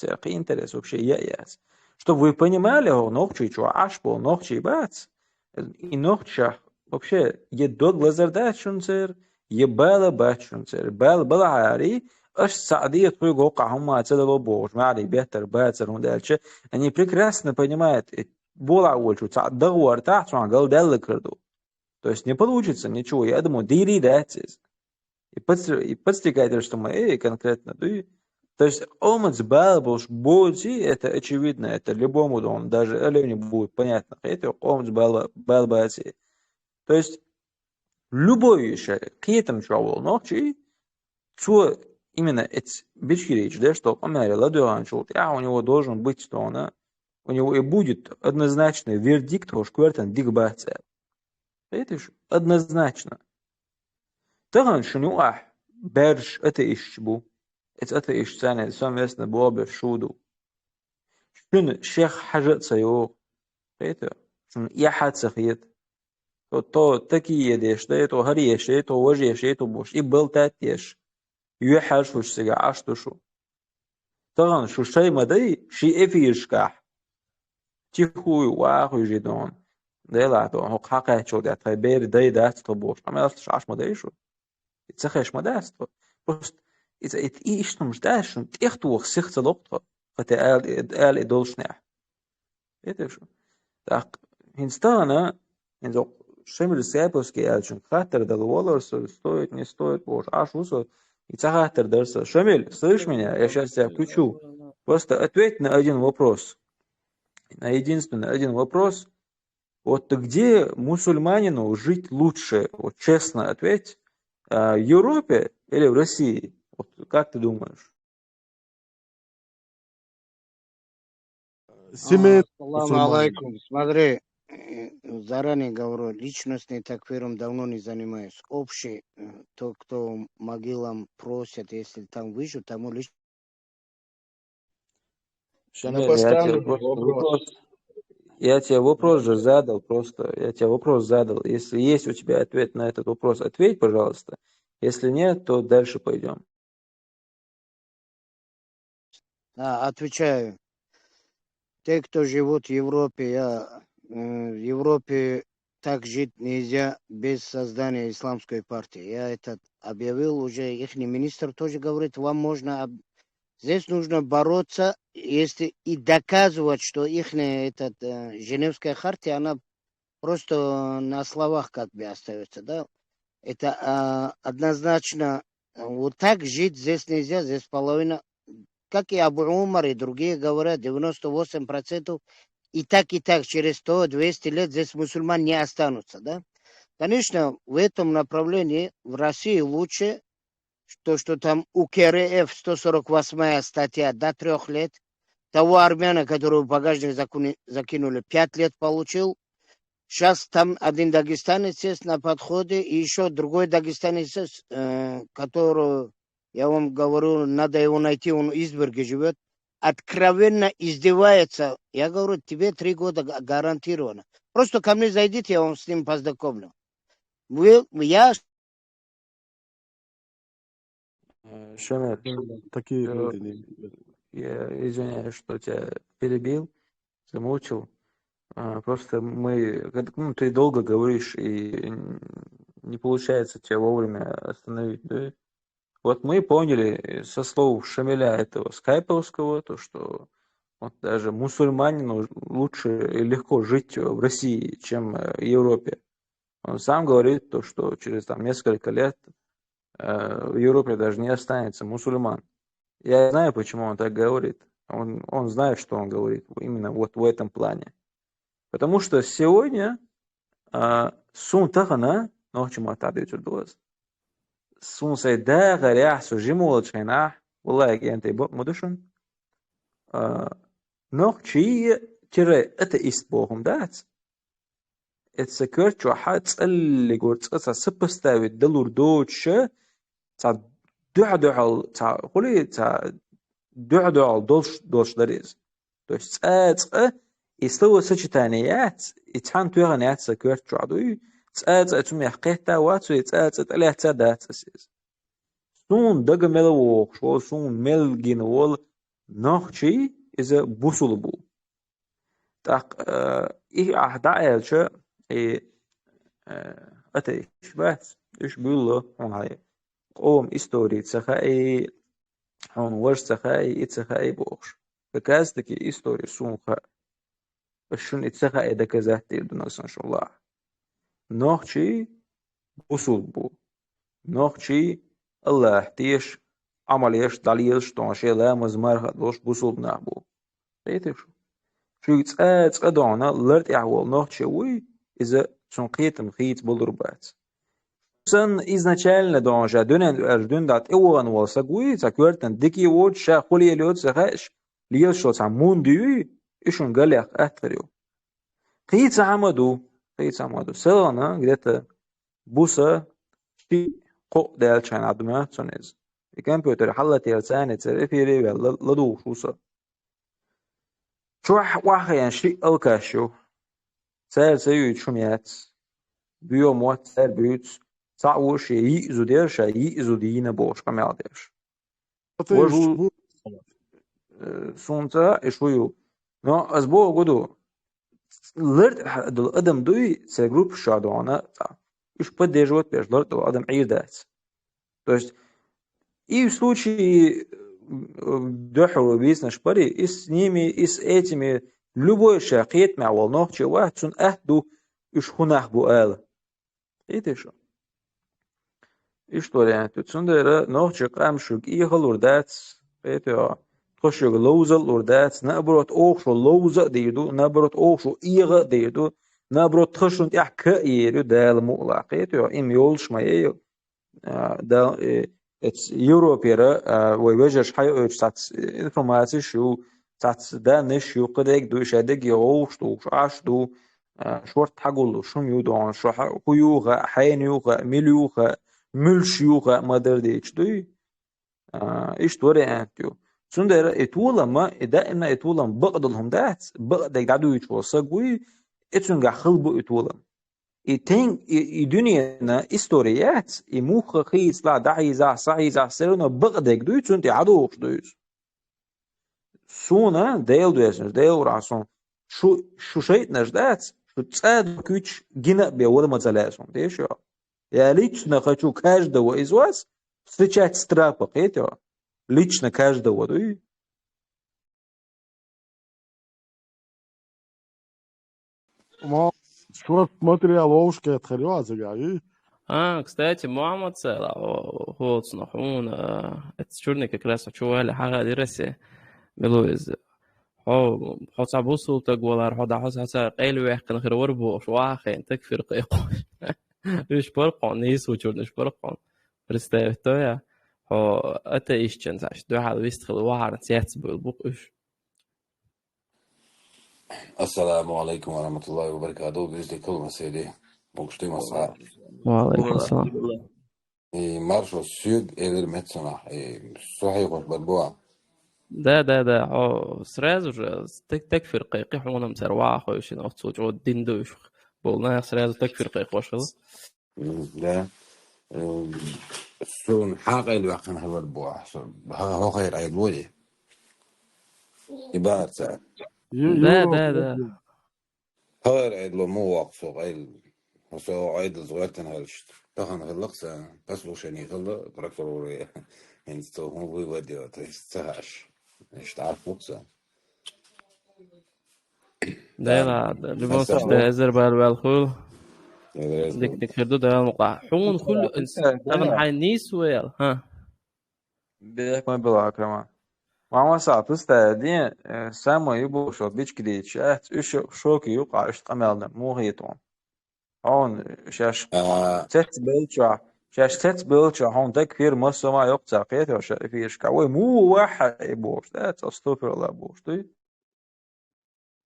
какой интерес вообще есть. Чтобы вы понимали, ногчи чё аж по ногчи бац. И ногча вообще едо глазардачунцер, ебала бачунцер, бала عاري аж саадия твой гока хумма цедало бож, мали бетер бацер он дальше. Они прекрасно понимают, бола ульчу договор так, что он галдел кырду. То есть не получится ничего. Я думаю, дири датис. И подстрекает, что мы конкретно то есть омац балбуш боди, это очевидно, это любому дому, даже Элене будет понятно. Это омац балбаси. То есть любой еще какие-то чего ночи, что именно эти бички речь, да, что Америка ладуан шут, у него должен быть, что она, у него и будет однозначный вердикт, что шквертен дигбация. Это однозначно. Тогда что ну берж это ищбу. это إيش ثاني سام يسنا بوابر شودو شنو شيخ حاجة سيو خيته شنو يحد سخيت تو تكي يديش تو هري يشي تو وجه يشي تو بوش يبل تاتيش يحش وش سجع عشتو شو طبعا شو شيء مدي شيء إفيش كح تيخوي واخو جدون ده لا تو هو حقه شو ده تبير ده تبوش أما أصلش عش مدي شو تسخش مداست بس إذا إيش نمشداش إختو خسخت لقطة فتقال إدولشنح إيه شو так инстана инзо шемир сяпоски альчун хатер долларс стоит не стоит боже аж усо и цахатер дерса шемир слышишь меня я сейчас тебя включу просто ответь на один вопрос на единственный один вопрос вот где мусульманину жить лучше вот честно ответь в Европе или в России вот как ты думаешь Ассаламу алейкум. Смотри, заранее говорю, личностным такфиром давно не занимаюсь. Общий, то, кто могилам просят, если там выживут, тому лично... Я тебе вопрос же задал, просто я тебе вопрос задал. Если есть у тебя ответ на этот вопрос, ответь, пожалуйста. Если нет, то дальше пойдем. Отвечаю. Те, кто живут в Европе так жить нельзя без создания исламской партии. Я это объявил уже, их министр тоже говорит, вам можно, здесь нужно бороться, если и доказывать, что их Женевская хартия, она просто на словах как бы остается, да. Это однозначно, вот так жить здесь нельзя, здесь половина. Как и Абу Умар и другие говорят, 98% и так через 100-200 лет здесь мусульман не останутся, да? Конечно, в этом направлении в России лучше, что там у КРФ 148 статья до 3 лет, того армяна, которого в багажник закинули, 5 лет получил. Сейчас там один дагестанец есть на подходе, и еще другой дагестанец есть, который, я вам говорю, надо его найти, он в Изберге живет, откровенно издевается. Я говорю, тебе 3 года гарантированно. Просто ко мне зайдите, я вам с ним познакомлю. Я... Шамиль, Такие э, люди не... я извиняюсь, что тебя перебил, замучил. Просто ты долго говоришь, и не получается тебя вовремя остановить, да? Вот мы поняли со слов Шамиля этого скайповского, то, что вот даже мусульманину лучше и легко жить в России, чем в Европе. Он сам говорит, то, что через несколько лет в Европе даже не останется мусульман. Я знаю, почему он так говорит. Он знает, что он говорит именно вот в этом плане. Потому что сегодня сун тахана, нохчима тадичудуаз, сун сайда гарях сужимул чайнах, улай генты мудушун, нохчи тире это ист богом дац. Это секрет, что хат اللي قلت أصلا سبستاوي دلور دوتش تا دعدعل تا قولي تا دعدعل долш дариз. То есть и слово сочетаният и тхан туяганият секрет чуадуй цум яхкета вацу и талях цадатсис. Сун дагамелвок шо сун мелгинвол нохчи из бусулбу. Так и ахдаэлче и это ишбат иш было он هاي قوم истории цахай он ваш цахай и цахай богш. Как таки история сунха شون اتسخا إذا كزهت يبدو إن شاء الله نوخشي وصول بو نوخشي الله احتيش عمليش دليلش تونشي لا مزمر هدوش وصول نابو ريتش شو يتسأدونا لرت يعول نوخشي وي إذا تنقيت مخيت بالربات سن изначально донжа дөнен эрдүн дат эван волса гуи заквертен дики вод ша холие лёд захаш лиел шо самун дюи ишун галях атрио قيت عمدو سوانا где-то буса شي قو دالشان عدما تسونيز الكمبيوتر حلت يلساني تسرفيري لدو شوسا شو واحد شي الكاشو سال سيوت شميات بيو موت سال بيوت صعو شي يئزو ديرش يئزو دينا بوش كمال ديرش وجو سونتا اشويو نو ازبو قدو لرد دل ادم دوي س групп шадона уж поддерживает пешлор то адам айдас. То есть и в случае доху бизнес пари и с ними и с этими любой шахет мя волнох чего цун ахду уж хунах буэл. Это что? И что ли? Тут сундера нох чекам шуг и халурдат это خش لوزة الأردات نبرت أوشو لوزة ديدو نبرت أوشو إيغة ديدو نبرت خشون إحكا إيرو دال مؤلاقيت يو إم يولش ما إيو دال يوروبيرا ويوجش حيو إيش تات إنفرماتي شو تات دا نش يو قدك دو شادك يوش دو شاش دو شورت حقولو شم يودون شو حيوغا حينيوغا مليوغا ملشيوغا مدر ديش دوي إيش توري أنتيو سندر اتولا ما دائما اتولا بقدلهم دات بقدك دعدو يتوصقوي اتسنجا خلبو اتولا اتين الدنيا استوريات موخ خيس لا دعي زع صحي زع سرنا بقدك دويت سنتي عدوش دويت سونا ديل دويسنس ديل راسون شو شيء نجدات شو تصاد كوتش جنا بيول مزلاسون ديشو يا ليش نخشو каждого из вас встречать страпа это лично каждого, да? شو ماتريال ووش كانت خليوها زجاجي кстати, Муаммад цела, вот снохун, это чурный как раз очували хага диреси, милуиз, هو صعبوسو تقولار هذا حسا قيل ويحكن غير وربو شو واخين تكفر قيقوش إيش برقون نيسو شو إيش برقون برستيفتويا هو أتا إيش جنزاش دو حال ويستخل واحد سياتس بالبوق إيش السلام عليكم ورحمة الله وبركاته. بإذن كل مسيدي بوكشتي مساء وعليكم السلام مارشو سيد إلر متسنا صحيح بالبوع ده هو سرازو تكفر قيقي حونا مسر واخو إيش نقصو جو الدين دوش بولنا سرازو تكفر قيق وشل ده سون حاقة الوقت هذا بالبوع هو خير عيد بودي يبار ساعة ده خير عيد لو مو واقفو عيد وسو عيد الزوارتن هالشت تخن خلقسا بس لو شني خلق تركتوري ينستو هو بيودي وتستهاش ايش تعرف بوكسا ده لا ريبونس ده أزر بالخول ديك خردو ده المقطع حون كل طبعا حي نيس ويل ها بيك ما بلا كمان وعما ساعة تستعدين سامو يبو شو بيش كديت شاهت إيش شوكي يوقع إيش قمالنا مو هيتون هون شاش تت بيلشا هون تكفير مصر ما يقطع قيته وشا فيش كوي مو واحد يبوش ده استغفر الله بوش دي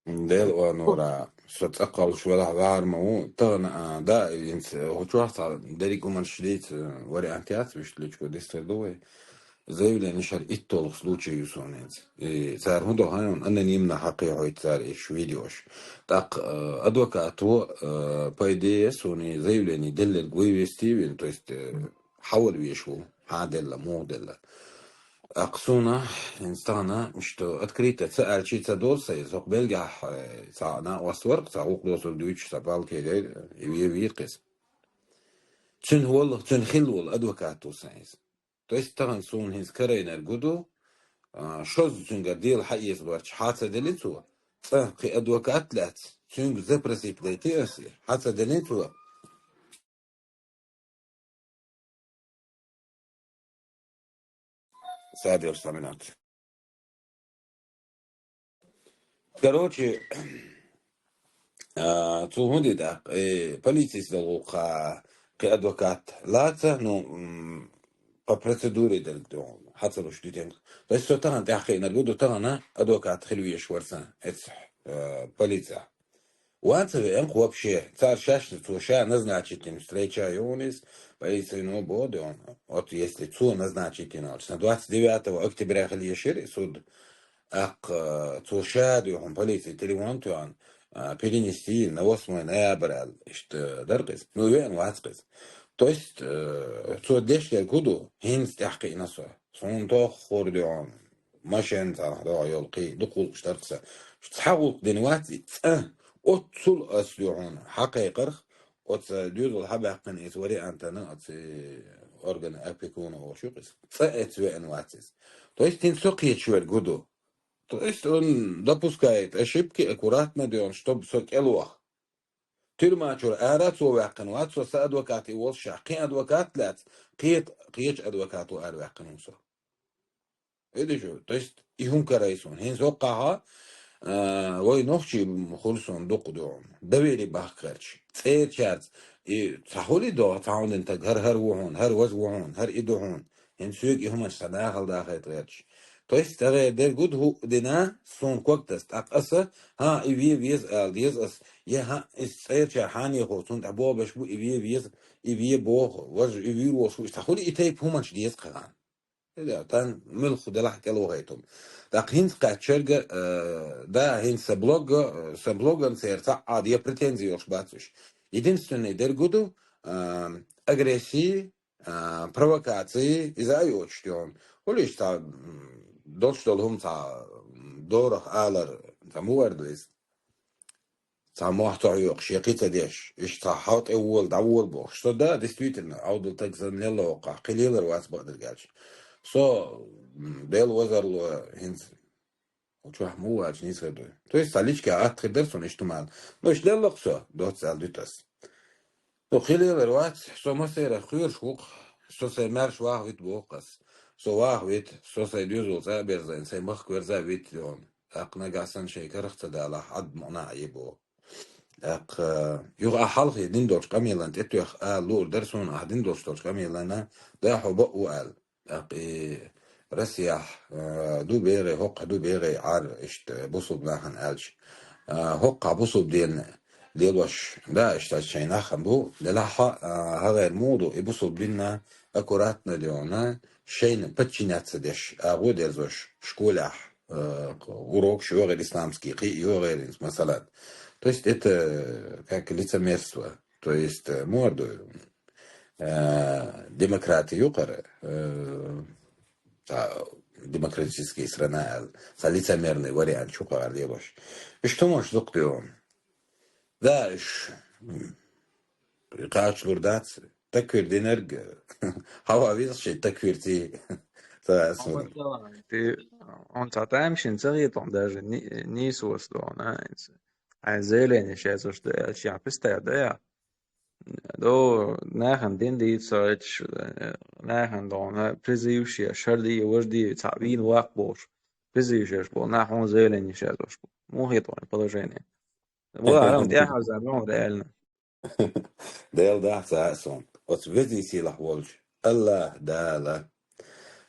ديل ونورا ستأقل شو له بعد مو تغنى دا ينس هو شو حصل داري كمان شديت وري أنتيات مش ليش كده استردوه زي اللي نشر إتول خلوتشي يسونينز صار هندو هايون أنا نيمنا حقيقي صار إيش فيديوش تاق أدوكاتو بايدي سوني زي اللي ندل الجوي ستيفن تويست حول بيشو عادل مو دل أقصونا إنسانا مش تو أتكريت تسأل شيء تدول سيزوق بلجح سانا وسورق ساوق دوس الدويتش سبال كده يبي قس تشن هو الله تشن خلو الأدوكاتو سايز تويست تغن سون هنز كرين الجودو شوز تشن قديل حيز برش حاسة دلتوا قي أدوكات لات تشن زبرسي بليتي أسي حاسة دلتوا سادي وسامنات كروتشي تو هندي دا بوليسيس دلوقا قي أدوكات لاتا نو بروسيدوري دلتو حتى لو شديتين بس تو تغن تحقيق نرجو تغن أدوكات خلوية شورسان إتصح بوليسا وانت بأن قوة بشيء صار شاشة توشا نزناچتين ستريتشا يونس بأيسينو بودون أوت يستي تو نزناچتين أرسنا دوات ديوات وأكتبرا خليه شير سود أق توشا ديوهم بوليسي تليفون توان بيرينيستين نواسمين أبرال إشت درقس نوين واتقس تويست تو ديش الكودو هينز تحقيق نصر صون تو خور ماشين صار هذا يلقي دخول اشتركسه تحاول دنواتي أتصل أسلوعون حقيقة أتصديد الحبة قن إسوري أنتنا أتص أورجن أبيكون أو شو قس فأت وأنواتس تويست تنسقي شوية جودو تويست أن دبوسكايت أشيبكي أكورات مديون شطب سك الوح تلما شور آرات وواقن واتسو سأدوكاتي وصشا قي أدوكات لات قيت أدوكات وأرواقن وصو إيه شو تويست يهم كرايسون هين زوقها وای نوچی خورسون دو قدوم دویری باخرش سه چارت تحولی دو تعاون انت هر وهون هر وز وهون هر ایدوهون هن سوق يهم داخل داخل تغيرش تويست تغير در جود هو دنا سون كوكتست أقصى ها إيفي فيز ديز أس يها السير شحاني خوتون تبوا بشبو إيفي فيز إيفي بوه وز إيفي وصو تحولي إتايب هم ديز قران لا تان ملخ دلح كلو غيتهم لكن قاعد شرقة ده هين سبلوغ سير تعاد يا بريتنزي وش باتش единственный дергуду агрессии провокации إذا يوشتون وليش تا دوشتولهم تا دورخ آلر تا موردلس تا محتوى يوقش يقيتا ديش إيش تا حاط أول بوش so ده دستويتنا عودل تكزن يلا وقع قليل رواس بقدر قالش so ديل وزر هنز وتروح مو عشان يسردوا تو يستعليش كأت خدرسون اجتماع مش ده لقصة دوت سالدوتس تو خيلي الوقت سو ما سير خير شوق سو سير مارش واحد بوقس سو واحد سو سير ديوزو زابر زين سير مخ كورزا فيت يوم نقاسن شيء كرخت ده على حد مقنع يبو يغ حلقة دين دوش كميلا تيتو يخ لور درسون أحدين دوش كميلا ده حبق وقال رسيح دو بيغي هق دو بيغي عار اشت بوصو بناخن قالش هق بوصو ديل وش ده اشت شينا خنبو للاحا هذا الموضوع يبوصو بينا أكوراتنا ديونا شين بتشينات سدش أغو زوش شكولح урок шиёгэр исламский, йогэр масалат. То есть это как лицемерство. То есть морду демократия юкара, демократические страны, лицемерный вариант чукар левош. И что можешь доктор? Дальше. Kaç lurdat takır dinler. Hava bir şey takırti. Он цатаемшин царитон даже не состоон, зелень сейчас что я сейчас пистаю, да, до нахен дин дицач нахен дона призывшие шарди вожди цавин вакбош призывшие бол нахен зелень сейчас уж мухит он положение. Вот арам дяха забрал реально. Дел да цасон. Вот вези силах волж. Allah дала.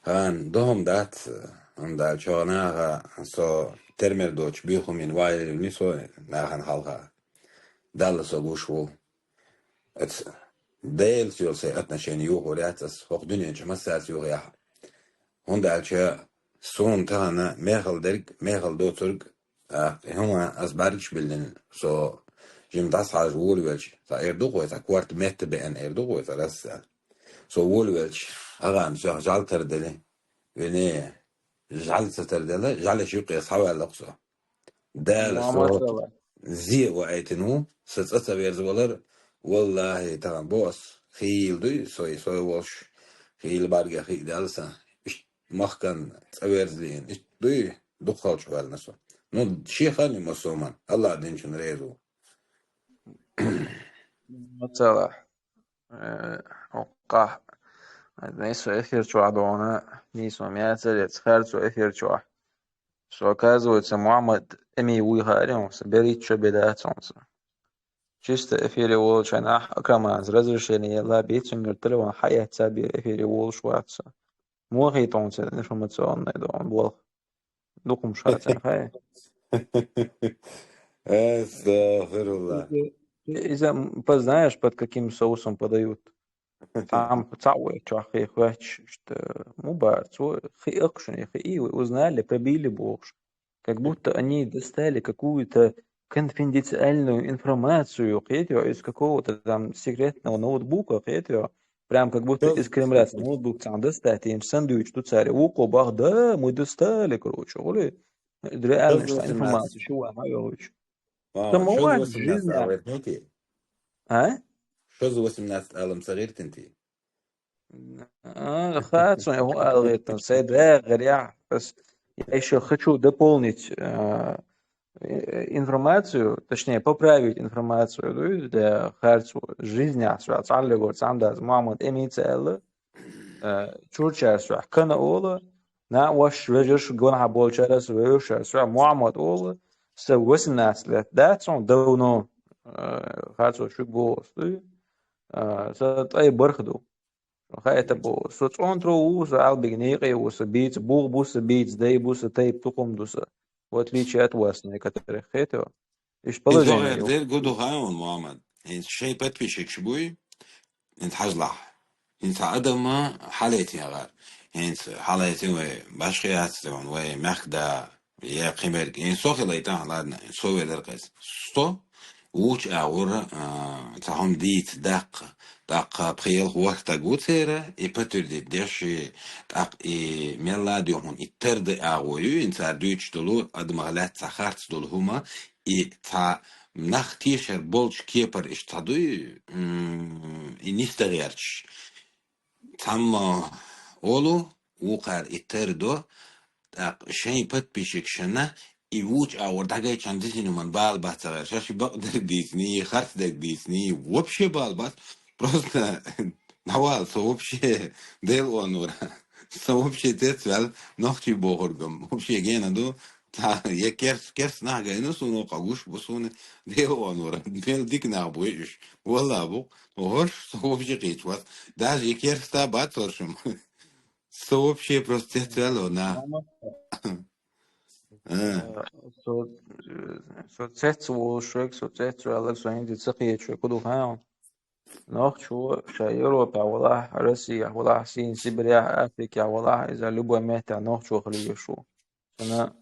Han dohom dat anda chona so termer doch bihum in weil ni so nahan halha dal so gushwo et del so se отношения югорятас хогдуне чмасас югя honda che son tana mehal doturg homa as barich bilden so jim das hal wolwelch da erdogo eta kwart mette be en erdogo eta das so wolwelch أغان شو جعل تردلي يعني جعل تردلي جعل شو قيس حوالي الأقصى دال صوت زي وعيتنو ستة بيرزولر والله تمام بوس خيل دوي سوي وش خيل بارجع خيل دالسا إيش مخكن تبيرزلين إيش دوي دخل شو هالنسو نو شيء خالي مسومان الله دين شن ريزو مثلا وقع Nisu эфирчуа дона, нису мяцелец, харцу эфирчуа. Что оказывается, Мухаммад эми уйгарим, соберит что бедацонца. Чисто эфире волчанах, акрамаз, разрешение лабицу, мертвого хаят саби эфире волшваца. Мухитонца информационный дом был. Духом шатен хай. Астагфируллах. Познаешь, под каким соусом подают? Там цауэ чахи хвач, что мубар, хи экшен, хи узнали, пробили богш. Как будто они достали какую-то конфиденциальную информацию из какого-то там секретного ноутбука, прям как будто из Кремля ноутбук там достать, им сэндвич тут царь, бах, да, мы достали, короче, реальная информация, чего она лучше. Самого жизни. А? Что за 18 алам صغير تنتي؟ خاصة هو алгоритм сайда горя, я еще хочу дополнить информацию, точнее поправить информацию для харцу жизни, связали год сам да Мухаммад эмицел, чурчар свя кана ола, на ваш режиш гона болчара свя свя Мухаммад ола, с 18 лет, да, сон давно харцу шугбо أي برخدو خايت أبو صوت أنترو وس عالبينيقي وس بيت بوغ بوس بيت داي بوس تايب تقوم دوس وتليشات واسني كتر خيتو إيش انت بلجين غير يو دير جودو هاون محمد انت شيء بتفيشك شبوي انت حزلح انت عدم حالتي غير انت حالتي وباشقيات ومخدا يا قمر ان سوخي ليتان لادنا سوي درقس ستو وش أور تهم ديت دق بخيل وقت تقوتيرة يبتر ديش دق ميلاد يومون يترد أويو إنت دوتش دلو أدمغلات سخرت دل هما تا نختيشر بولش كيبر اشتدوي نستغيرش تم أولو وقار يتردو شيء بتبيشك شنا يوج أو دقيقة كان ديسني من بال بس غير شاشي بقدر ديسني خرط دك ديسني وبشي بال بس просто نوال سو وبشي ديل ونورا سو وبشي تسوال نختي بوهرجم وبشي جينا دو Я керс нагайну суну кагуш бусуны деон вора. Бел дик набуешь. Вала бу. Ош вообще кичвас. Даже керс та баторшим. Вообще просто цело на. So zet wo schrik so zet so Alex so hindi tsiqi chwe kudu haun noch شو شا أوروبا والله روسيا والله سين سيبيريا أفريقيا والله إذا لبوا مهتا noch شو خليه شو أنا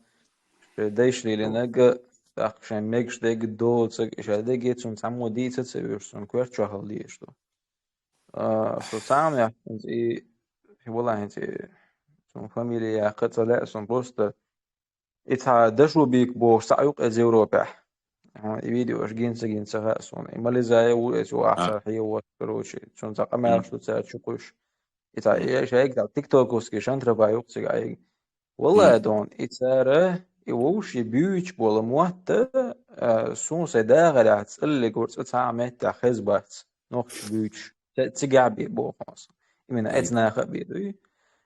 دايش لي لنجا عشان ميكش ديك دول تك إيش هذا جيت سون سامو دي تسوي سون كوير شو خليه شو سو سام يا أنت والله أنت سون فاميليا قتلا سون بوست إتها دشوا بيك بو سعيق از أوروبا فيديو اش جينسا غاسون ماليزيا و احسن حي و كروشي شون زق ما شو تساعد شو قش إتا إيش هيك دا تيك توك وسكي شانترا بايوق سيغاي والله دون إتسارة يوش يبيوش بولا موات سون سيداغ لا تسألي قرص تعمل تاخذ بات نوخش بيوش تسيقعبي بو خاص من أتنا خبيدوي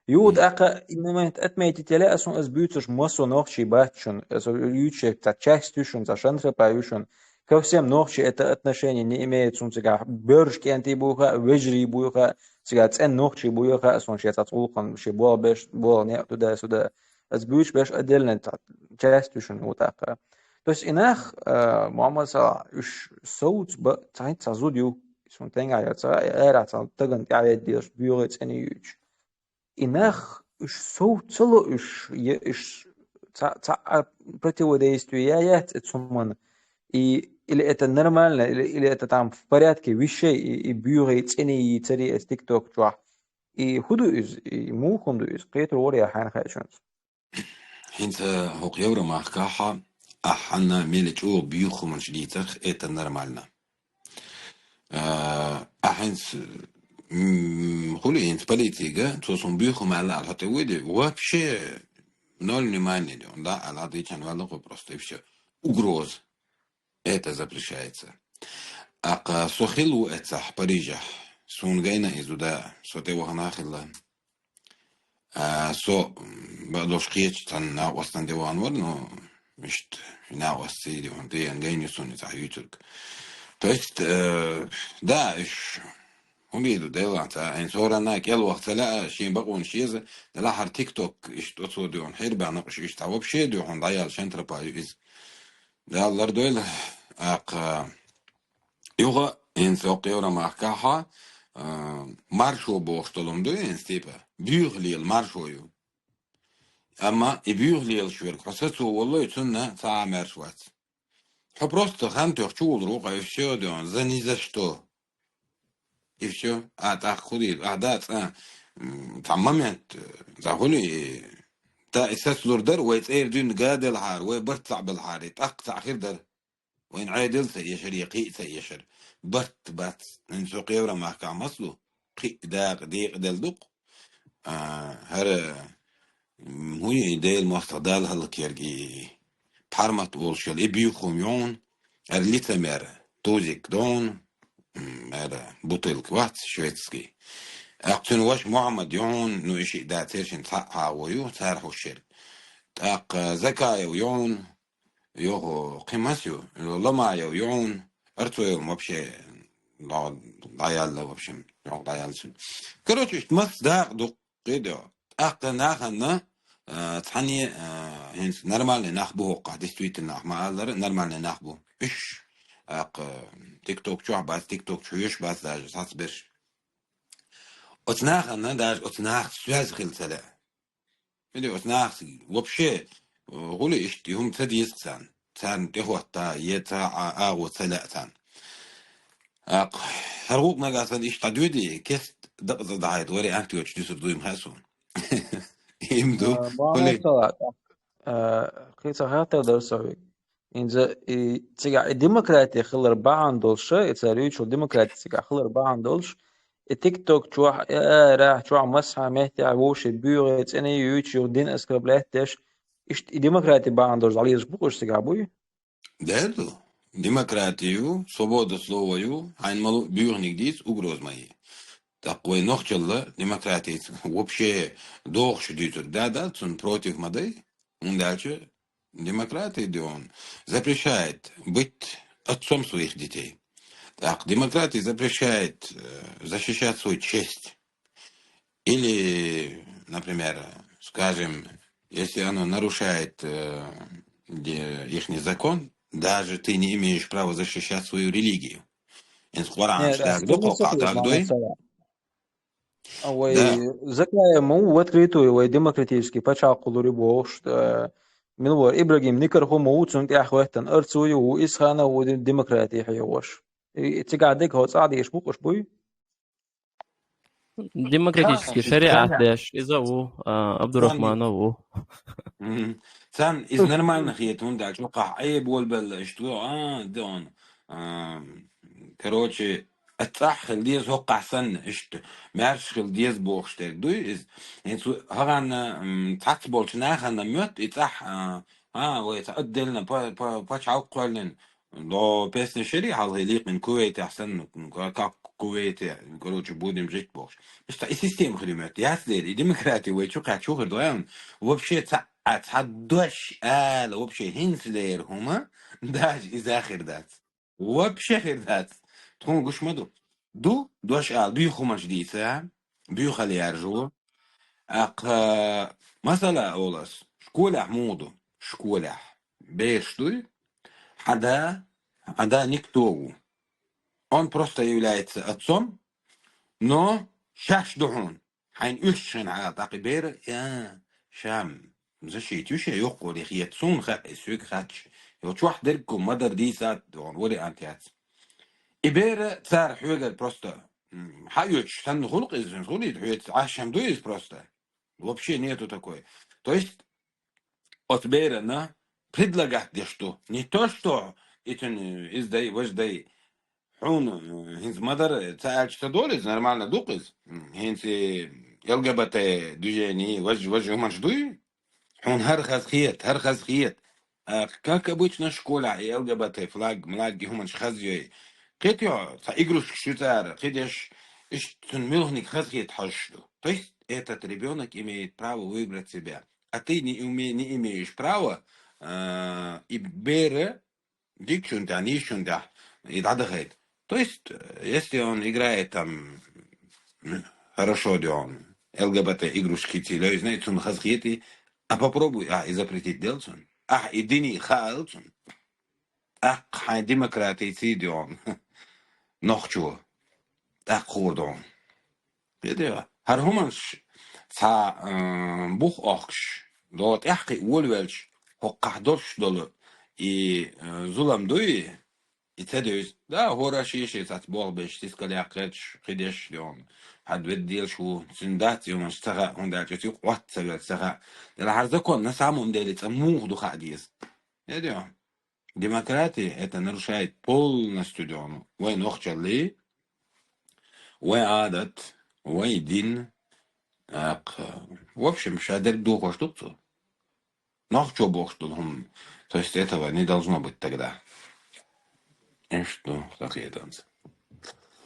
يود أقا إنما أتميت تلا أسون أز بيوتش موسو نوخشي باتشون أسو يوتشي تاتشاكستوشون تاشانترا بايوشون كوسيم نوخشي أتا أتناشيني نيميت سون تسيقع برش كانتي بوخا وجري بوخا تسيقع تسأن نوخشي بوخا أسون شي تطولقن شي بوال باش بوال نيأتو دا سودا أز بيوش باش أدلن تاتشاكستوشون وتاقا بس إناخ محمد صلاح إش صوت تاين تازوديو سون تنقع يتسا إيرا تاقن تعيد ديش بيوغيت أني يوتش إناخ إش صوت صلو إش противодействият этому или это нормально, или это там в порядке вещей, и бюро, и цены, и цари, и тикток, и худу из, и мухунду из, قيتر وريا حان خايشونس. انت هو يورا ما كاحا احنا ميلت او بيوخو من شديتر ايتا نرمالنا احنس خلي انت بليتيجا توصون بيوخو معلا على حتى ويدي وابشي نول نماني دون да على هذا كان والله просто и все угроз это запрещается ака сохилу это парижа сунгайна изуда соте вахнахилла со بعدوش قيتش تن وستن ديوان ورنو مش ناقص سيدي وانتي انجيني سوني تاع يوتيوب بس داعش هم يدو ديلا تاع ان صورة ناك يلا وقت لا شي بقون شيزة لا حر تيك توك ايش تصو ديون حير بعنقش ايش تعوب شي ديون ضيال شنتر بايز دا الله دويل اق يوغا ان سوق يورا ماركاها مارشو بوشتلوم دو ان ستيبا بيغلي المارشو يو اما يبيغلي الشوير حسيت والله يتسنى ساعة مارشوات просто хантёх чул рука и все, да, за ни за что. И все. А так худи, да, там момент, زغولي تا اساس لوردر ويتاير دون قادل الحار ويبرتع بالحار يتقطع خير در وين عادل سيشر يقي سيشر برت بات ان سوق يورا ما كان مصلو قي داق ديق دلدق هر هو يديل مستدال هالكيرجي بحرمت اولشل ابيوخم يون الليتمر توزيك دون بطيلك واحد شويتسكي اقتن واش محمد يون نو اشي دا تيرشن تحقها ويو تارحو الشر تاق زكايا ويون يوهو قيماسيو لما يون ارتويو مبشي ضايال وبشي يوم ضايال سن كروتش تمس داق دق قيدو اق ناخنا تحني هنس نورمال نخبو قاعد تويت نخ ما نورمال نخبو ايش اق تيك توك شو بس تيك توك شو يش بس داج تصبر اتناخنا داج اتناخ سواز خلتلا بدي اتناخ وبشي قولي ايش هم تديس تان تهوتا يتا او ثلاثان اق هروق نغاسن ايش تدودي كيس دق ضايد وري انت وش تسر دوم حسون يمدو محمد صلاح قيت هاتا درسوي إنزا تيجا الديمقراطية خلر بعن دولش يتساريوش الديمقراطية تيجا خلر بعن دولش التيك توك شوح راح شوح مسحة مهتي عوش البيوغ تاني يوتيوب دين اسكابلاتش إيش الديمقراطية بعن دولش عليه جبوش تيجا بوي دادو ديمقراطيو свобода словою айнмалу бюрник дис угрозмай такой нохчалла демократия вообще дохш дитер да цун против мадей он дальше Демократия, где он запрещает быть отцом своих детей. Так, демократия запрещает защищать свою честь. Или, например, скажем, если оно нарушает их закон, даже ты не имеешь права защищать свою религию. Не, да, полностью согласен, Да. закляємо в открытую, демократически, почалкулу рибош, من هو إبراهيم نكر هو موت يا أخواتن أرتوي وإسخانة وديمقراطية حيوش تقعدك هو صعد يشبوك شبوي Демократический шариат деш, изову, Абдурахманову. Сам из нормальных есть, он дальше, ай болбел, что, дон, короче, الصح الديز هو قحسن اشت مارش الديز بوخشتك دو is انسو هغان تحت بولش ناخن ميوت يتصح ويتعدلنا باش عقلن لو بس شري حال يليق من كويت احسن كاك كويت короче будем жить бокш что и система хремет я следи демократия вы что как что доян вообще تعدش вообще هنسلير هما داش إذا آخر ذات вообще خير ذات تكون قش مدو دوش بيخو مجديثة بيخو اللي يرجو مثلا أولس شكولح مودو شكولح بيشتوي حدا никто он просто является отцом но شاش دحون حين أشن على تقبير يا شام زشيت يوشي يقول يخيتسون سويك خاتش يوشوح دركم مدر دي سات دون وري أنتيات إبير تار حوجة بروستا حيوش تن خلق إزن خلق حيوت عشان دويز بروستا вообще нету такой. То есть от Бейрена предлагать что не то, что издай, вождай, он хинс мадар цач тадолиз нормально дукиз, хинс ЛГБТ движение вожж умаждуй, он хар хазхиет. Как обычно в школе ЛГБТ флаг млади хуманш хазьей. Кетё, игрушки шутар, кидешь, что мелхник хазхиет хашду. То есть этот ребенок имеет право выбрать себя, а ты не имеешь права и бере дикшунда, нишунда, и дадахает. То есть, если он играет там хорошо, где он ЛГБТ игрушки телей, знаете, он хазхиет, а попробуй, и запретить делать он. И дини хаалт он. Хай демократии тидион. Нохчу. Хурдон. Видео. Хархуманш ца бух охш. Дот яхки уолвелш. Хоқахдорш долу. И зулам дуи. И тедюс. Да, хора шиши цац бол беш. Тискали акреч. Хидеш дион. حد بدي شو سندات يوم اشتغل هون ده جت يقوت سبب اشتغل ده هرزكون ناس عمون ده لتسموه دو خاديس يديو демократия это нарушает полностью дёну وين أخشى وين عادت وين دين в общем шадер духо штуцу нахчо бог что هم то есть этого не должно быть тогда и что такие танцы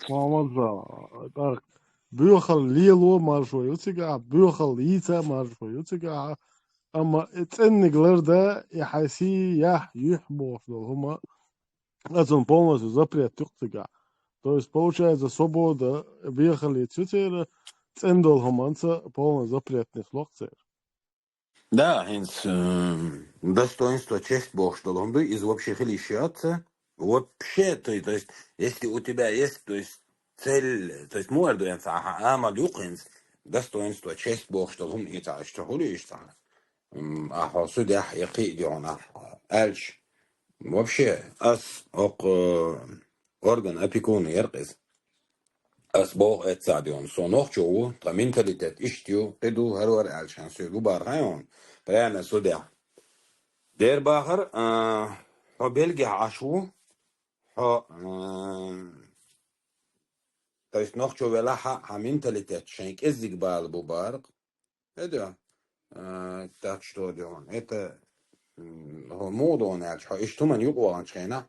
Мамаза, بيوخل ليلو مارشو يوتيجا بيوخل ييتا مارشو يوتيجا أما اتنك لردا يحسي يحبو هما это полностью запрет тюктига. То есть получается свобода въехали тютер цендол хоманца полностью запретных локций. Да, достоинство, честь Бог, что он бы из общих лишаться. Вообще, то есть, если у тебя есть, то есть, цель, то есть, муэрдуэнца, амал юкинс, достоинство, честь Бог, что он и так, что хули и так. Судя, яки идиона, альч. Вообще, орган опекун яркис. Бог اتساعدون صنوخ شو تمنتاليتات اشتيو قدو هرور علشان سيلو بارغيون بيانا سوداء دير باخر هو بيلقي عشو هو то есть نوخ شو ولا همنتاليتات شنك ازيك بالبو بارغ это так что делаем это هو موضوع نعرف что man يقوى عن شينا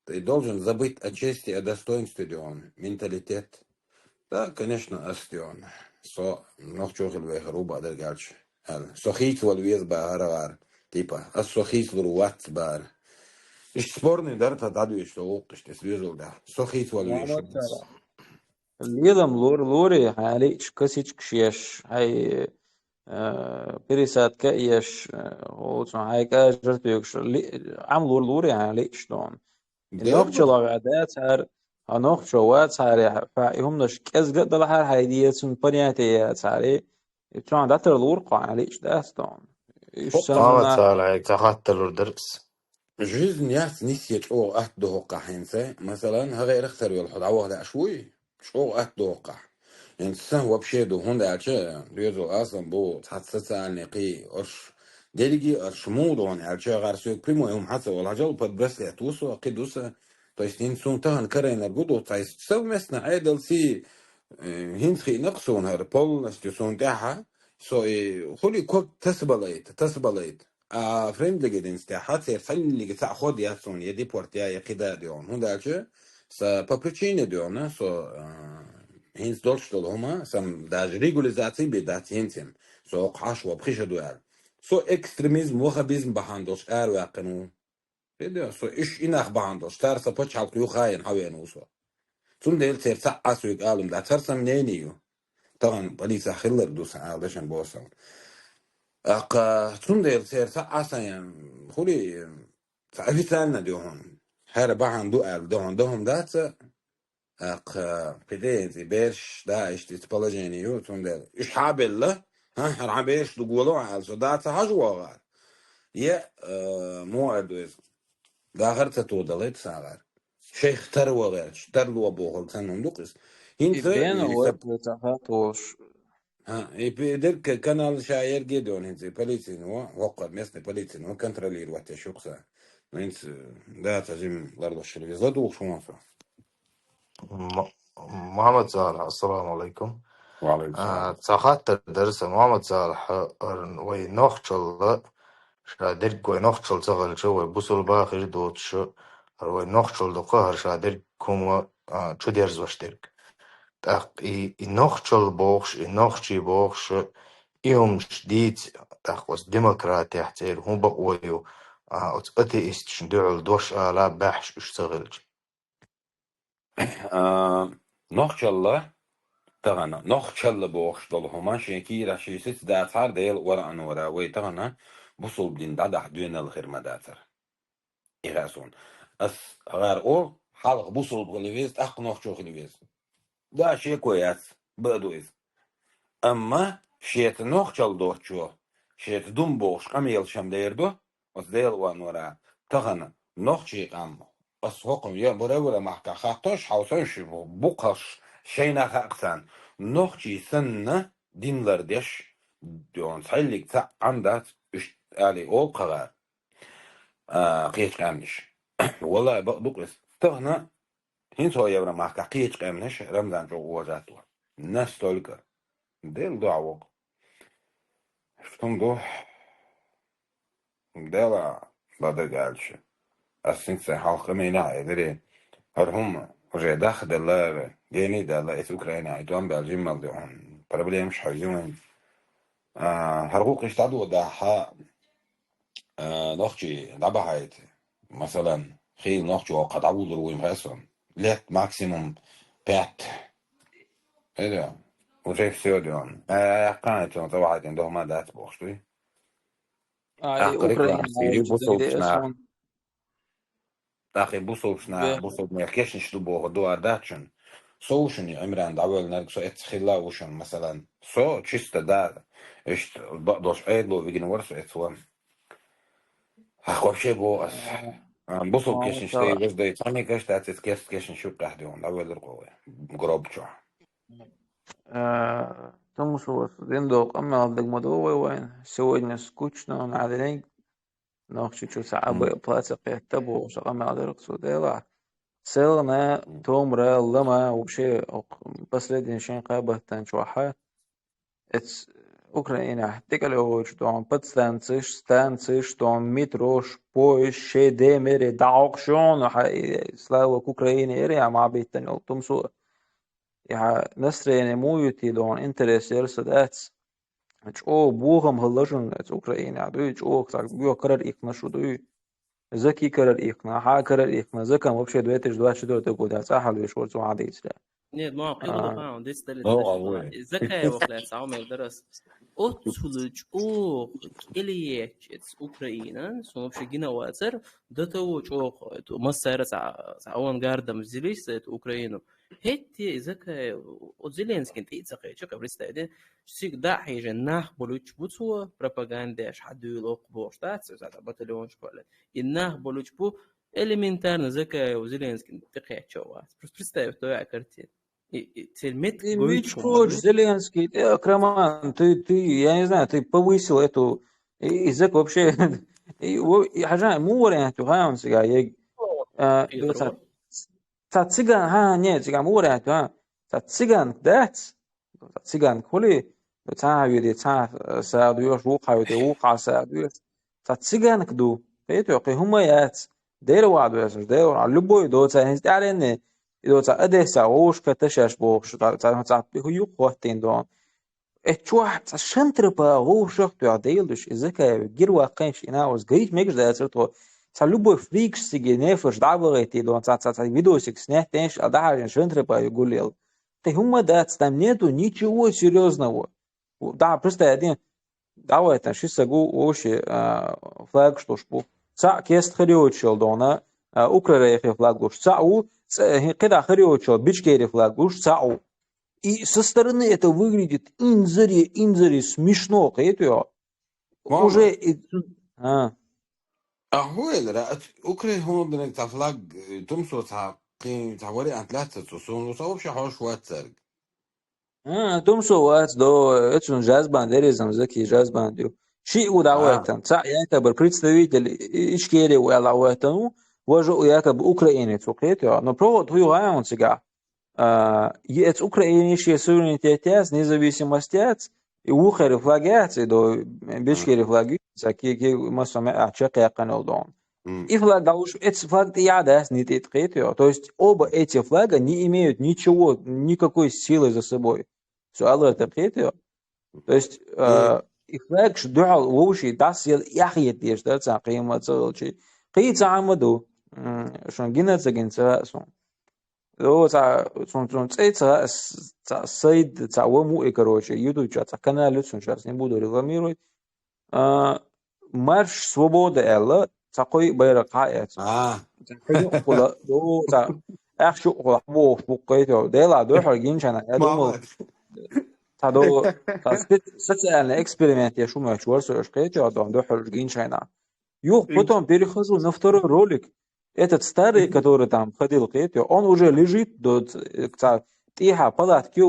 ты должен забыть о чести о достоинстве делаем менталитет. Да, конечно, أستيون. So, noch شغل بيخروب بعد الجالش. So خيت والويز بهرار. Tipa, assochis luat bar. Ich sporni darta dadu isto oqtish tes vizulda. Sochis wal محمد vish. صلاح اليدم لوري حاليش كسيش كشيش هاي بريسات كأيش وصن هاي كأجرت يكش عم لوري حاليش دون النقطة Delba. العادات هر النقطة وات هر فهم نش كز قد هر هايدية سن بنياتي هاري يتوان داتر لور قاعليش داستون إيش Foqa. محمد سمنا صالح تاخدت له الدرس. جيز نياس نسيت او اتدوقع هنسا مثلا هغير اختار يلحظ عوض شوي شو اتدوقع يعني هو بشيدو هون دالشا ريزو اصلا بو تحسسا عن نقي ارش ديليجي ارش مودو هون الشا غير سو بريمو يوم حتى ولا جال بود بس يتوسو قدوسا تايستين سون تهن كرين الجودو تايست سو مسنا عيدل سي هنسخي نقصون هر بول نستيسون تاعها سو خلي كوك تسبليت فريندلي جدين استحات سيرسل تأخذ ياسون يدي بورتيا يقيدا ديون هون دالشة بابريتشيني ديون سو هينس دولشتل هما سم داج ريجوليزاتي بدات هينسن سو قاش وبخيش دوال سو اكستريميزم وخبيزم بهاندوش ار واقنو بيدو سو ايش اناخ بهاندوش تار سبوتش حلقيو خاين حوين وسو ثم ديل تيرسا اسو يقالم دا ترسم نينيو طبعا بليس خلر دوس عادشان بوصل أق ثم دير سير ساعة يعني خلي تعرفي سالنا دهون هذا بعن دؤل دهم دات أق بدين زي بيرش دا إيش تبلجيني يو ثم دير إيش حابل له ها هرعبيش تقولوا على صدات هجوا يا مو أدوز دا غرت تودلت ساغر شيخ تروا غير ترلوا بوغل سنون دوقس هنت يبين هو تفاتوش ها يبدرك كانال شاير جدون هنزي بليتين هو وقد مثل بليتين هو كنترولير وقت شخصا وينس ده تجيم لارد الشركة زادو شو ما محمد صالح السلام عليكم. وعليكم السلام. تاخدت الدرس محمد صالح وي نوخشل شادرك وي نوخشل صغل شو وي بوصل باخر دوت شو وي نوخشل دو قهر شادرك كوم شو ديرز واشترك تاق اي نوخشل بوخش اي نوخشي بوخش يوم شديد تاخوز ديمقراطيا احتير هم بقويو اتي استشندعل دوش لا باحش اشتغلج نوخشالله تغنى نوخشال بوخش دول هما شيكي راشي ست داتار ديل ورا ان ورا وي تغنى بوصل بدين دادا حدوين الغير ما داتر إغاسون أس غير أو حلق بوصل بغليفيز أخ نوخشو غليفيز ده شيء كويس بدويز أما شيت نوخشال دوخشو شيت دوم بوخش قم يلشم ديردو أس ديل وان ورا تغنى نوخشي قم أس هقم يا برا محكا خاطش حوسن شبو بوقش شينا خاقسان نوخشي سنة دينلر ديش دون سحيلك تا عندات علي أول قرار قيش قامنش والله بقلس تغنى هين سو يبرا محكا قيش قامنش رمضان جو وزاتو الناس تولك ديل دعوة شفتم دو ديلا بدا قالش أسين سي حلقة مينا إدري هرهم وجه داخل دلا جيني دلا إس أوكرانيا عيدوان بالجيمال دون برابليم مش حيزون هرقوق يشتعدوا داحا نوخشي دابا هايت مثلا خيل نوخشي وقد عبود رويم غاسون ليت ماكسيموم بات ايه ده وشايف سيوديون قانت طبعا عندهم ما دات بوشتوي أقريك أوكرانيا سيري بوصل جديدة بسنا أسون أخي بوصل بسنا بوصل ما يحكيش نشتبه دوار داتشن سوشن عمران دعوة نرق سو اتخلا وشن مثلا سو تشيستا دا ايش بقدوش ايدلو بيجن ورسو اتوام вообще بو بوصل كيشن شتي محمد بس داي تاني كاش تاتس كيشن شو قاعدون أول رقوة قرب شو Тому что дендо камел дегмодовый вайн. Сегодня скучно, надо не но чуть-чуть сабы платят табу, что камел дерг судела. Целна томра лама вообще последний шин قابه تنشوحة. It's Украина. Тикало что он подстанциш, станциш, что он метрош, поезд, демери, даукшон, слава Украине, иря ما بيتنو تمسو. Ja, nästan är mujuti don interesser så det О, богом галажен Украина, дуй, о, так, бьё карар ихна шудуй. Заки карар ихна, ха карар ихна, закам вообще 2024 года, сахалу шорцу адейцля. Нет, ما قيودو قاعد دي ستيل اه دش وين زكاة وخلات سعوم درس أتصلج أو إليك أوكرانيا سو вообще гина واتر دتو чох مسيرة سعوان قاردم زليش سيت أوكرانيا هتي زكاة وزيلينسكي انت زكاة شو كبرت ده شيك دا حاجة ناخ بلوش بوتسوا بروباغندا حد يلوق بوشتات زاد باتلون شكله الناخ بلوش بو элементарно زكاة وزيلينسكي تقيا شوات بس представь то я картин Цельмет Ты говорит, мечтаешь, Зеленский, ты, Акраман, я не знаю, ты повысил эту язык вообще. حاجة مو ورينته ها он сега تا цыган ها не сега مو ورينته ها تا цыган دات تا цыган كولي تا يدي تا سادويش وقع يدي وقع سادويش تا цыган كدو بيتو يقي هما يات ديرو وعدو ياسر ديرو على لبوي دو تا هنست علينا إذا تا أديسا ووش كتشاش بوش تا بيهو وقتين دون اتشوح تا شنتربا ووش وقتو عديلدش إذاكا جير واقعيش إنا وز جريت ميكش دا ياسرتو تا لبوي فريكش سيجي نيفرش دعبغيتي دون تا فيديوسик снять أدعاجن شنتربا يقول لي ты هما да там нету ничего серьезного. Да, просто один давай там ши сагу вообще флаг что шпу. Ца кест хриочил дона Украина флаг уж цау когда хриочил бичкери флаг уж цау. И со стороны это выглядит инзари смешно, это уже هو لا اوكري هو بدك تفلاق تمسو قيم تحولي عن ثلاثة تصون وصوب شي حوش واتسرق تمسو وات دو это جاز бандеризм زكي جاز бандю. شيء ودعواتن ца якобы представитель Ичкерии уялауэтану вожу якобы Украине цукетё, но провод хуй он сега ец украинские суверенитет независимость и ухер флагяции до бешкери флаги саки масами ачака яканолдон. И флаг дауш эти флаг яда не тетқетё, то есть оба эти флага не имеют ничего, никакой силы за собой. سؤال تقيته то есть إخلاق شدوع ووشي داسيل يحيط يشتغل سان قيمة صغل قيت عمدو شون جينا تجين سون لو شون تسا سيد تعومو إكروشي يدو جا كانال شون شاس نبودو ريغاميروي марш свободы элла такой байракаят такой хула до та ахшу хула бо букайто дела до харгинчана я думал تادو социальный эксперимент я шумаю чувствую что я до харгинчана потом перехожу на второй ролик этот старый который там ходил он уже лежит до тиха палатки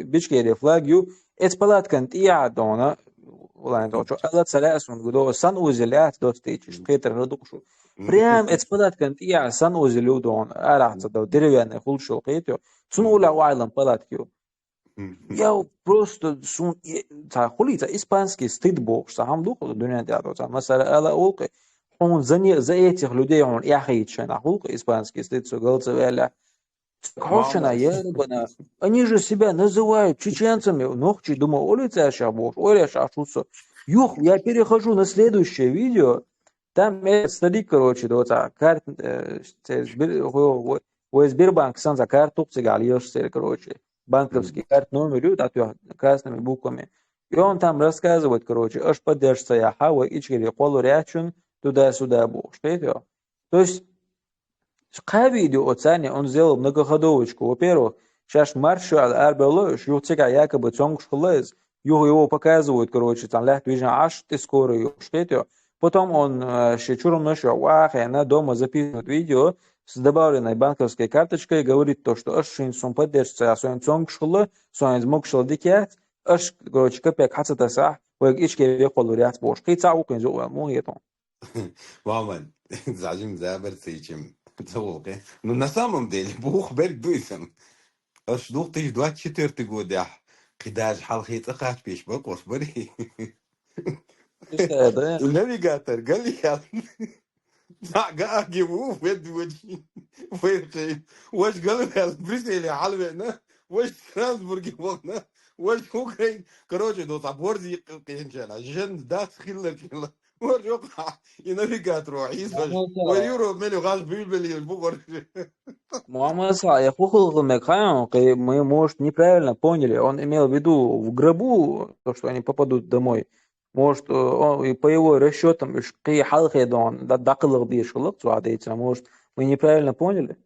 бичкери флагью эти палатки тиха дона والله شو ألا تسلاسون قدوا سن وزلات دوت تيجي كيتر ردوشو بريم اتبلات كانت إياه سن وزلو دون أرح تصدق دريان يقول شو قيتو سنو لا وعلم بلات كيو ياو просто سون تقولي تا إسبانسكي ستيد بوكس سهم دوخ الدنيا تاعو تا مثلا ألا أقول هون زي людей هون يحيد شان أقول إسبانسكي ستيد سو قلت ولا Кошина, ебана. Они же себя называют чеченцами. Нохчи, думаю, улица шабуш, оля шашуца. Юх, я перехожу на следующее видео. Там этот старик, короче, вот карт, Сбербанк сам за карту цыгалишься, короче, банковский карт номер, красными буквами. И он там рассказывает, короче, аж поддержится я хава и через полурячун туда-сюда буш. То есть видео оцене он сделал многоходовочку. Во-первых, сейчас маршал Арбелош, юхтика якобы цонгшхлез, его показывают, короче, там лях движение аж ты скоро юхтетё. Потом он шечуром нашел, она дома записывает видео с добавленной банковской карточкой, говорит то, что аж шинсун поддержится, а своим цонгшхлы, своим змогшхл дикят, аж, короче, копек хацата сах, ويك إيش كي يقولوا ريات بوش قيت ساعوكين زوجة مو هيتون. مامان زعجم زابر سيجم تسوق ну на самом деле بوخ بالك دويسم اش دوق تيجي 24 года قداش حلقة تقاش بيش بقوس بري النافيجاتر قال لي يا قاعد يبوه ود وجهي وين واش قالوا يا بريسيلي حلوة وش ترانسبورг وقنا وش Украин. Короче, до таборзи кенчана. Жен дас хилла килла. ورجع ينافيجاتر وعيسفش ويورو مليو غاز بيلبلي البقر. Муаммад я хухал Мекхайм, мы, может, неправильно поняли. Он имел в виду в гробу, то, что они попадут домой. Может, он, и по его расчетам, какие халхи он дакылых бешкалых, может, мы неправильно поняли?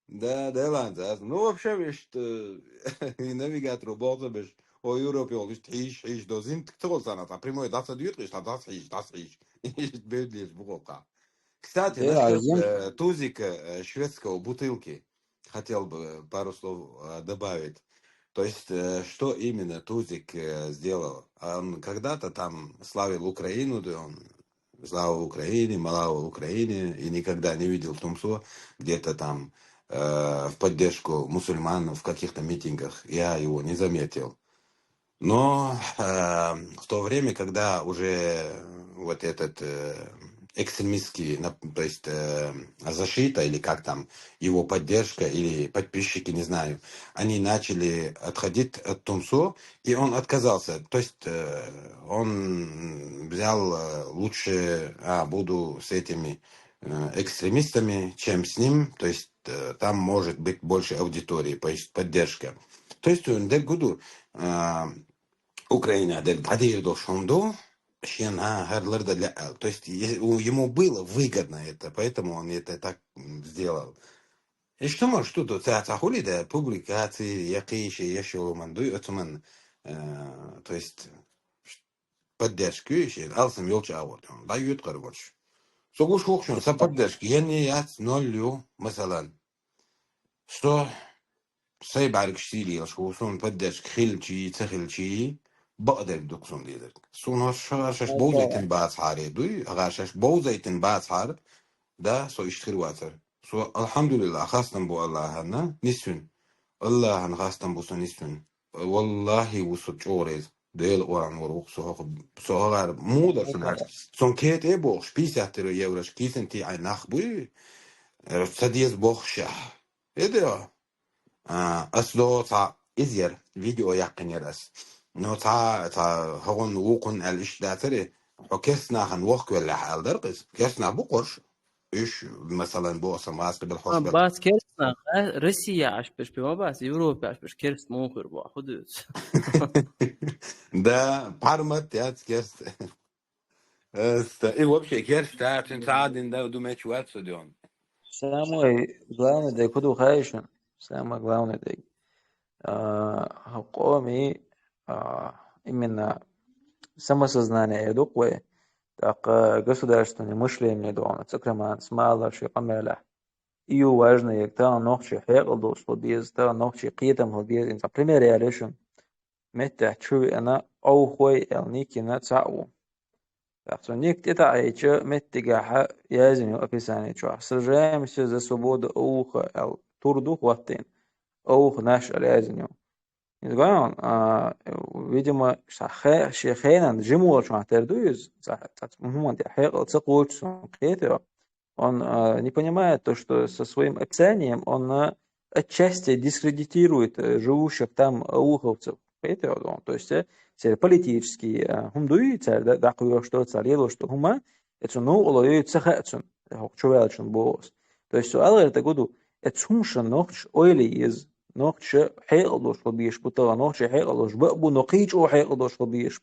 Да, да, ладно. Ну, вообще, видишь, навигатор болса, видишь, о Европе, видишь, تعيش, до зим, кто знает, а прямой даст дьют, видишь, даст ищ. Бедли, бугока. Кстати, Да, насчет зим. тузика шведского бутылки, хотел бы пару слов добавить. То есть, что именно Тузик сделал? Он когда-то там славил Украину, да он слава Украине, малава Украине, и никогда не видел Тумсо где-то там в поддержку мусульман в каких-то митингах. Я его не заметил. Но в то время, когда уже вот этот экстремистский, то есть защита, или как там, его поддержка, или подписчики, не знаю, они начали отходить от Тумсо, и он отказался. То есть он взял лучше, буду с этими экстремистами, чем с ним, то есть там может быть больше аудитории, то есть поддержка. То есть он дегуду Украина del Gadir до Шондо, Шена Харлерда для Эл. То есть ему было выгодно это, поэтому он это так сделал. И что может тут хули да публикации, якиши, еще мандуй, отман, то есть поддержку, еще алсам елча авод, дают короче. Согуш хокшун за поддержку, я не яц нолью, مثلا, что صعب عليك شتيلي شو صون بدش خيلشي تخيلشي بقدر دكسون ديدك صون هشاش بوزيتن باز حاري دوي غاشش بوزيتن باز حار ده سو اشتري واتر سو الحمد لله خاصة بو الله هنا نسون الله هن خاصة بو نسون والله وسو جوريز ديل قران وروق سو غار مودا سن هر سون كيت اي بوخ بيساتر يورش كيسنتي عي نخبوي رفتديز بوخ ايه أصله تا إزير فيديو يقين يرأس نو تا هون وقن الإش داتري وكسنا هنوق ولا حال درقس كسنا بقرش إيش مثلا بوصل ماسك بالحوش بل بس كيرستنا روسيا عش بش بما بس يوروبا عش بش كيرست مونخر بوا خدوس ده بارمت يا كيرس إيه وبشي كيرس تعرفين تعادين ده ودو ماتش واتسو ديون Самый главный, да, куда хаешен, самое главное, да, قومي именно самосознание дуквы, так государственное мышление дома, цикраман, смала, шикамеля. И важно, як та ночи хеглдо, что без та ночи қиетам без инса. Пример я решен. Мете чуви она аухой элники на цау. Так что никто это айча мете гаха язни описание чуа. Сражаемся за свободу ауха эл турду хватин. Аух наш язни. Изгонян, видимо, шехейнан жимуал шма тердуюз. Мумант я хегл цакуч сон қиетева. Он не понимает то, что со своим описанием он отчасти дискредитирует живущих там ауховцев. То есть политические хумдуи царь дакуё что царело что хума это ну олоё цахацун хокчувелчун бос. То есть алла это году это хумша нохч ойли из нохч хейло что бишь бутала нохч хейло что бу нохич о хейло что бишь.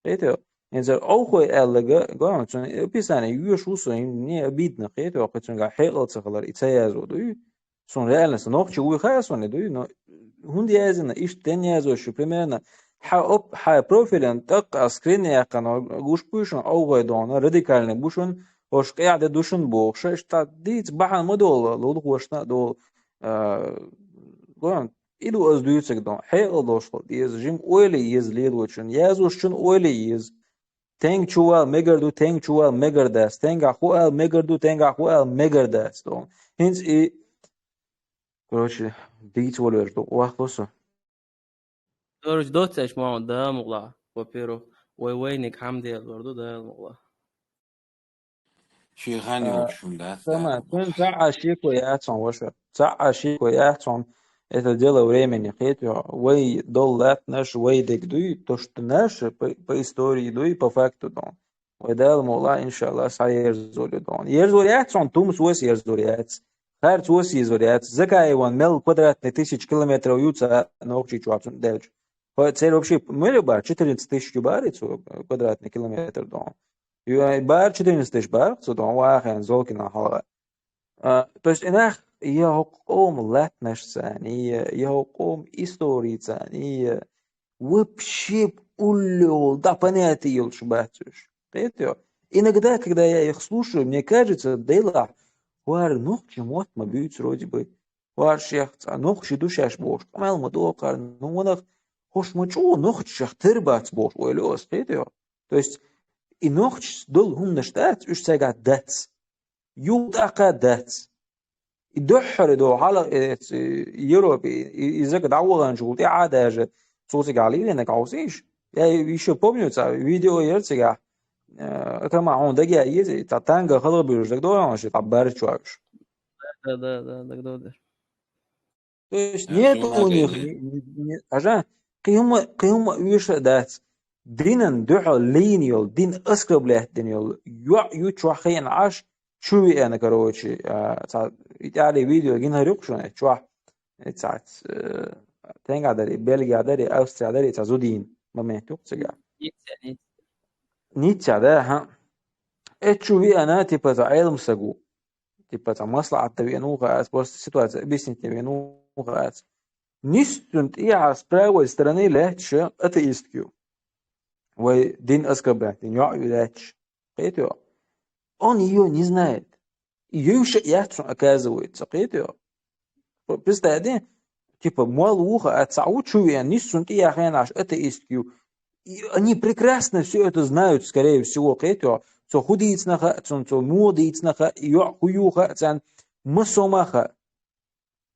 Это إذا أوخي ألقى قام تون بيسانه يوشوسو إني أبيد نقيت وقتون قا حيل تخلر إتسايزو دوي سون реально نوخش وي خاصون دوي نو هندي أزنا إيش تاني شو примерно ح بروفيلن تق سكرين يقنا جوش بوشن أوغي دونا راديكالني بوشن وش قاعد دوشن بوخش إشتا ديت بحال مدول لو وشنا دول قام إدو أزدويتك دون حيل دوشل يز جيم أولي يز ليدوشن يزوشن أولي يز Teng chual megardu teng chual megardas teng ahuel megardu teng ahuel megardas то hence и короче бить волю что вахлосо دورج دوتش ما ده مغلا وبيرو وينك حمدي برضو ده مغلا شي غني وشون ده تمام كن تعاشيكو ياتون وشو تعاشيكو ياتون Это дело времени. Вы доллар наш, вы дегдуй, то, что наше по истории, дуй по факту, да. Вы дал мола, иншалла, сайерзули, да. Ерзуряц, он тумс вос ерзуряц. Харц вос ерзуряц. Закай он мел квадратный 1000 километров юца на общий чуапсун дельч. Цель вообще, мы бар 14 тысяч барицу квадратный километр, да. Бар 14 тысяч бар, so да, вахен, золкина хала. То есть инах يقوم لاتنش ثانية يقوم истории ثانية вообще улёл, да, понятия шбатюш. Иногда, когда я их слушаю, мне кажется, дейла, вар, ну, чему-то мобиют вроде бы. Вар шехца, ну, шидушаш бош. Камел мадокар, ну, он их, хош мачу, ну, шахтырбац бош, уэлёс, то есть, и нохч дол хумнаштат, уж сега дац. Юдака дац. يدحر دو على يوروب إذا كده عوضا شغلتي عادة صوتك عليه لأنك عاوزيش يعني يشوف بوميوتا فيديو يرتجع كما عون دقيقة يجي تانجا خلق بيرجع دو ماشي تعبر شويش. Да. То есть нет у них, عشان قيهم ويش دات دينن دحر لينيول دين أسكب له دينيول يوتشوا خين عاش شو أنا كروتشي إيطالي فيديو جينا ريكشون تشوا تاعت تنقع داري بلغيا داري أوستريا داري تزودين ما مهتوك تجا نيتشا ده ها اتشوفي أنا تبى تعلم سجو تبى مصلحة تبينوها بس سитуация объяснить تبينوها نيستنت إيه عسبراوي стороны легче атеисткию вы дин аскабрахтин легче это он ее не знает. Ее еще яхтун оказывается, представляете, типа, малуха, отсаучу, не сунки яханаш, это истью. Они прекрасно все это знают, скорее всего, so худицнаха, so модицнаха, хуюха, цан масомаха.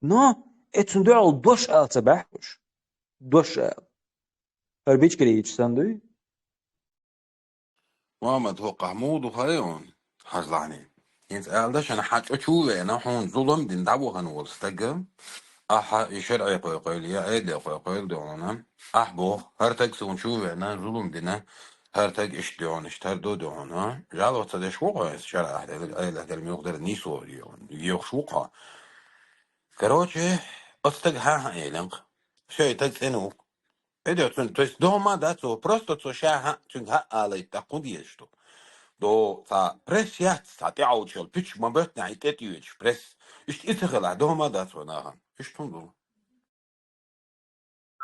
Но это дуал дош ал цабахуш. Дош ал. Арбич крич сандуй. وما توقع مود وخليهم حزعني ينت قالدش انا حاجة شوفي انا حون ظلم دين دعوة هنول استقم احا يشرع قيل يا ايدي قيل دعونا احبو هرتك سون شوفي انا ظلم دينا هرتك اش دعون اشتر دعونا جالو تصدش وقع شرع احد ايلا كلمة يقدر نيسو يخشوقها كروتشي استق ها ايلنق شيء تكسنو ايدي то есть дома да то просто то ша ха алай такудиеш то до та пресс я статиаучел пич мабет на итетюч пресс иштихла дома да то на иштунду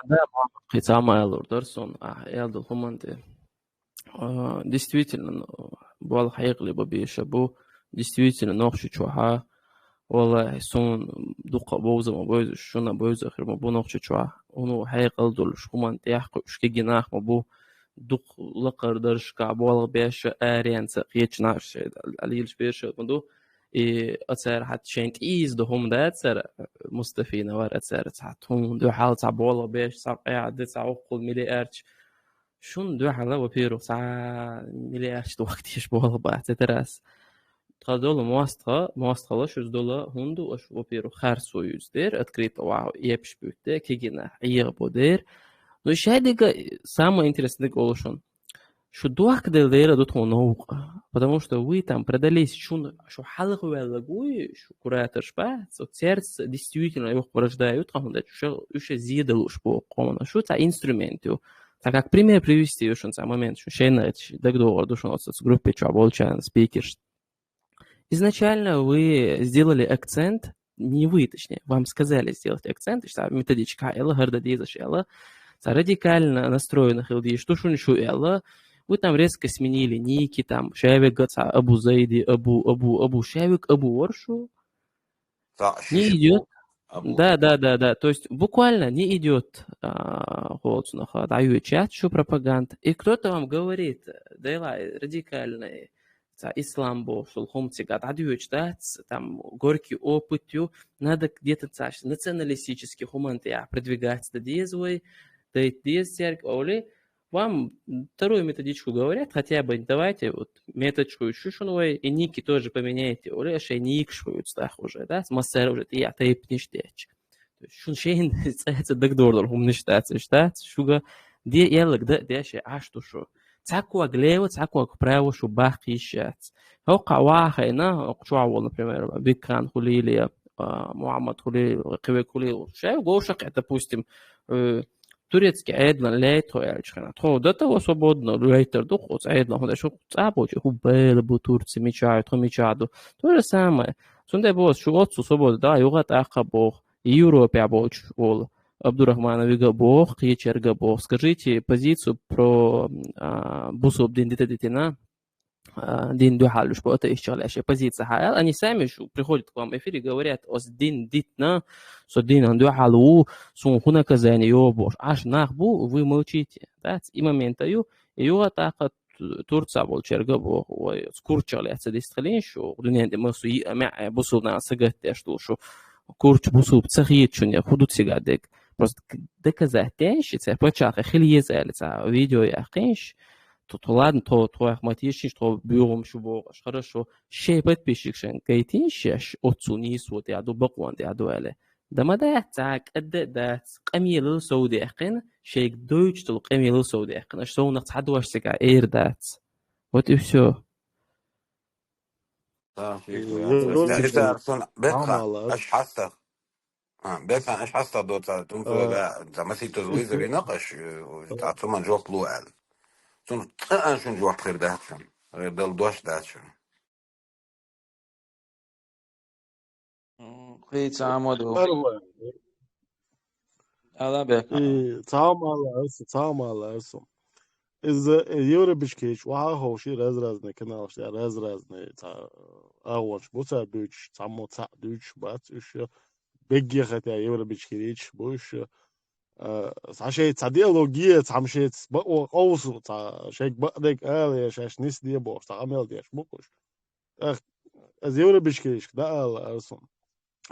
Да, قطعة Элдерсон, Элдер Хуманте. Действительно, был حقيقي ببيشة بو действительно نقش شوها والله سون دقة بوزة ما بوز شونا بوز آخر ما بو نقش شوها ونو حقيقي Элдер Хуманте يحكي شكي جناح ما بو دق لقر درش كعبوال بيشة آريان سقيتش نعش عليلش بيشة مدو أتصير حتى شينت إيز دهم ده أتصير مستفينا ور أتصير تحتهم دو حال تعبولا بيش صار قاعد تعوقل مليارش شون دو حالا وبيرو ساعة مليارش دو وقتيش بولا بعد تدرس تقدول مواسطة شوز دولا هندو أش وبيرو خارسو يزدير أتكريت واو يبش بيوته كيجينا عيغ بودير но еще самое интересное голошон что дуах делдера до того наука, потому что вы там продались что халаху лагуи, что куратор шпа, сердце действительно его порождают, а он что еще зидал уж по комнату, что это инструменты. Так как пример привести уж на момент, что шейна дагдор душон с группы чаболчан спикер. Изначально вы сделали акцент, не вы, точнее, вам сказали сделать акцент, что методичка Элла Гардадиза Шелла, радикально настроенных людей, что шуншу Элла, вы там резко сменили ники, там, Шавик Гаца, Абу Зайди, Абу Шавик, Абу Оршу. Не идет. Да. То есть буквально не идет чат, что пропаганда. И кто-то вам говорит, да, радикальный ислам был, шелхом цигат, там горький опыт, надо где-то националистический хумант продвигать, да, дезвой, да, церковь, вам вторую методичку говорят, хотя бы давайте вот методичку шушуновой и ники тоже поменяйте, уже ник шуют стах уже, да, массер уже я тейп не штеч. شو شيء تصدق دور هم نشتات شو دي يلا ده شيء عشتو شو تعكوا قليو تعكوا براو شو باقي شات هو قواخينا شو والله пример بكان خليلي محمد خليل قوي خليل شيء وقوشك допустим турецкий айдлан лейт хоялчхана то до того свободно лейтер до хоц айдлан хода шо цабочи хубел бу турци мечают то мечаду то же самое сунде бос шу отсу свобода да югат ахабох Европе боч ол Абдурахмановига бог кичерга бог скажите позицию про бусоб дин дитатина дин духалуш по этой ищалаще позиция хайл они сами приходят к вам в эфире говорят о дин дитна со дин духалу сун хуна казани ёбош аж нахбу вы молчите да и моментаю ее атака Турция болчерга бог ой скурчали отсадистхлин шо дуненде масуи ама бусулна сагатте что шо курч бусуб цахит чуня худут сигадек просто доказательш это почах хилиезел это видео яхинш то ладно, то ахматишь, что бюром шубо, хорошо, шепот пишикшен, кайтинш, отцунис вот я до бакван я до эле. Да мада так, да قميل سعودي أخين شيء دويتش تلو قميل سعودي أخين شو نقص حد واش سكا إير دات вот и все. انت اصلا بقى عمل اش حاسه بقى اش حاسه دوت تنفو لا زعما سي تزويز بيناقش تعطوا من جوق لو قال تون انا شنو جوق غير ده غير ده الدوش ده قيت عمودو أروى هذا بك تعمل أرسم إذا يوري بشكيش وها شيء رزرزني كنا وشيء رزرزني تا أول بوسا بيش تعمل تعديش بات إيش بيجي خطيا يوري بشكيش بوش عشان تعديلوجية عمشي بقوا قوس شيء بقدك قال شاش نس دي بوش تعمل ديش بوش إذا يوري بشكيش ده أرسم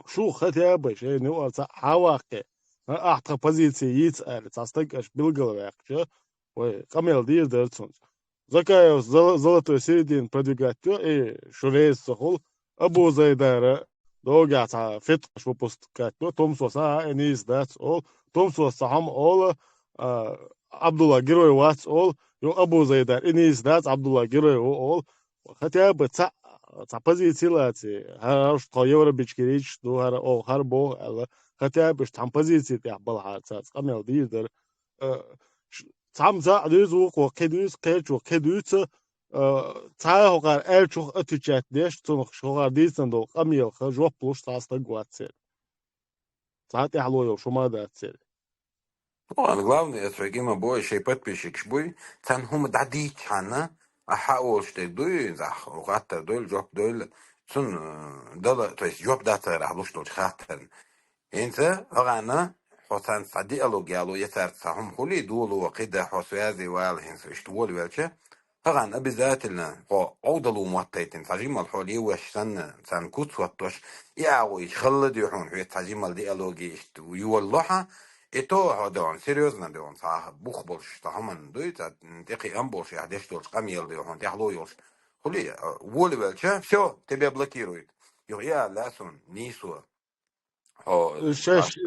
شو خطيا بيش نوع حواقي أحط позиции يتسأل تستقش بالقلب يا ой, камел дир дерцун. Закая золотой середин продвигать и шурейс сохол, абу зайдара, догата фетш выпускать, томсоса энис дац ол, томсоса хам ол, Абдулла герой вац ол, абу зайдар энис дац Абдулла герой ол, хотя бы ца позиции лати, что европейский речь, что хар бог, хотя бы там позиции я был хаца, камел дир дер 참자 아들도 고케드스 케초 케드스 차호가 엘초 어티챗 데스토 쇼가 디선도 까미어 저 площадь гватсе цати алоё шума датсе главное это гима бой шей подписчик шбой цан хум дади чана ахаол штей дуй зах угатта дол жоп дол цун дала то есть жоп дата раблу что хатен انت اغانا حسن صديق له قالوا يسار صهم خلي دول وقيد حسوازي والهنس اشتول والشه طبعا بالذات لنا عودلو موطيتين تجيم الحولي وش سن كوت وطش ياوي خلد يحون في تجيم الديالوجي ويولها اتو هذا سيريوزنا دون صاحب بخبلش تهمن دويت تقي امبوش يحدش دول قميل ديون تحلو يوش خلي وول والشه все тебя блокирует يا لاسون نيسو شاش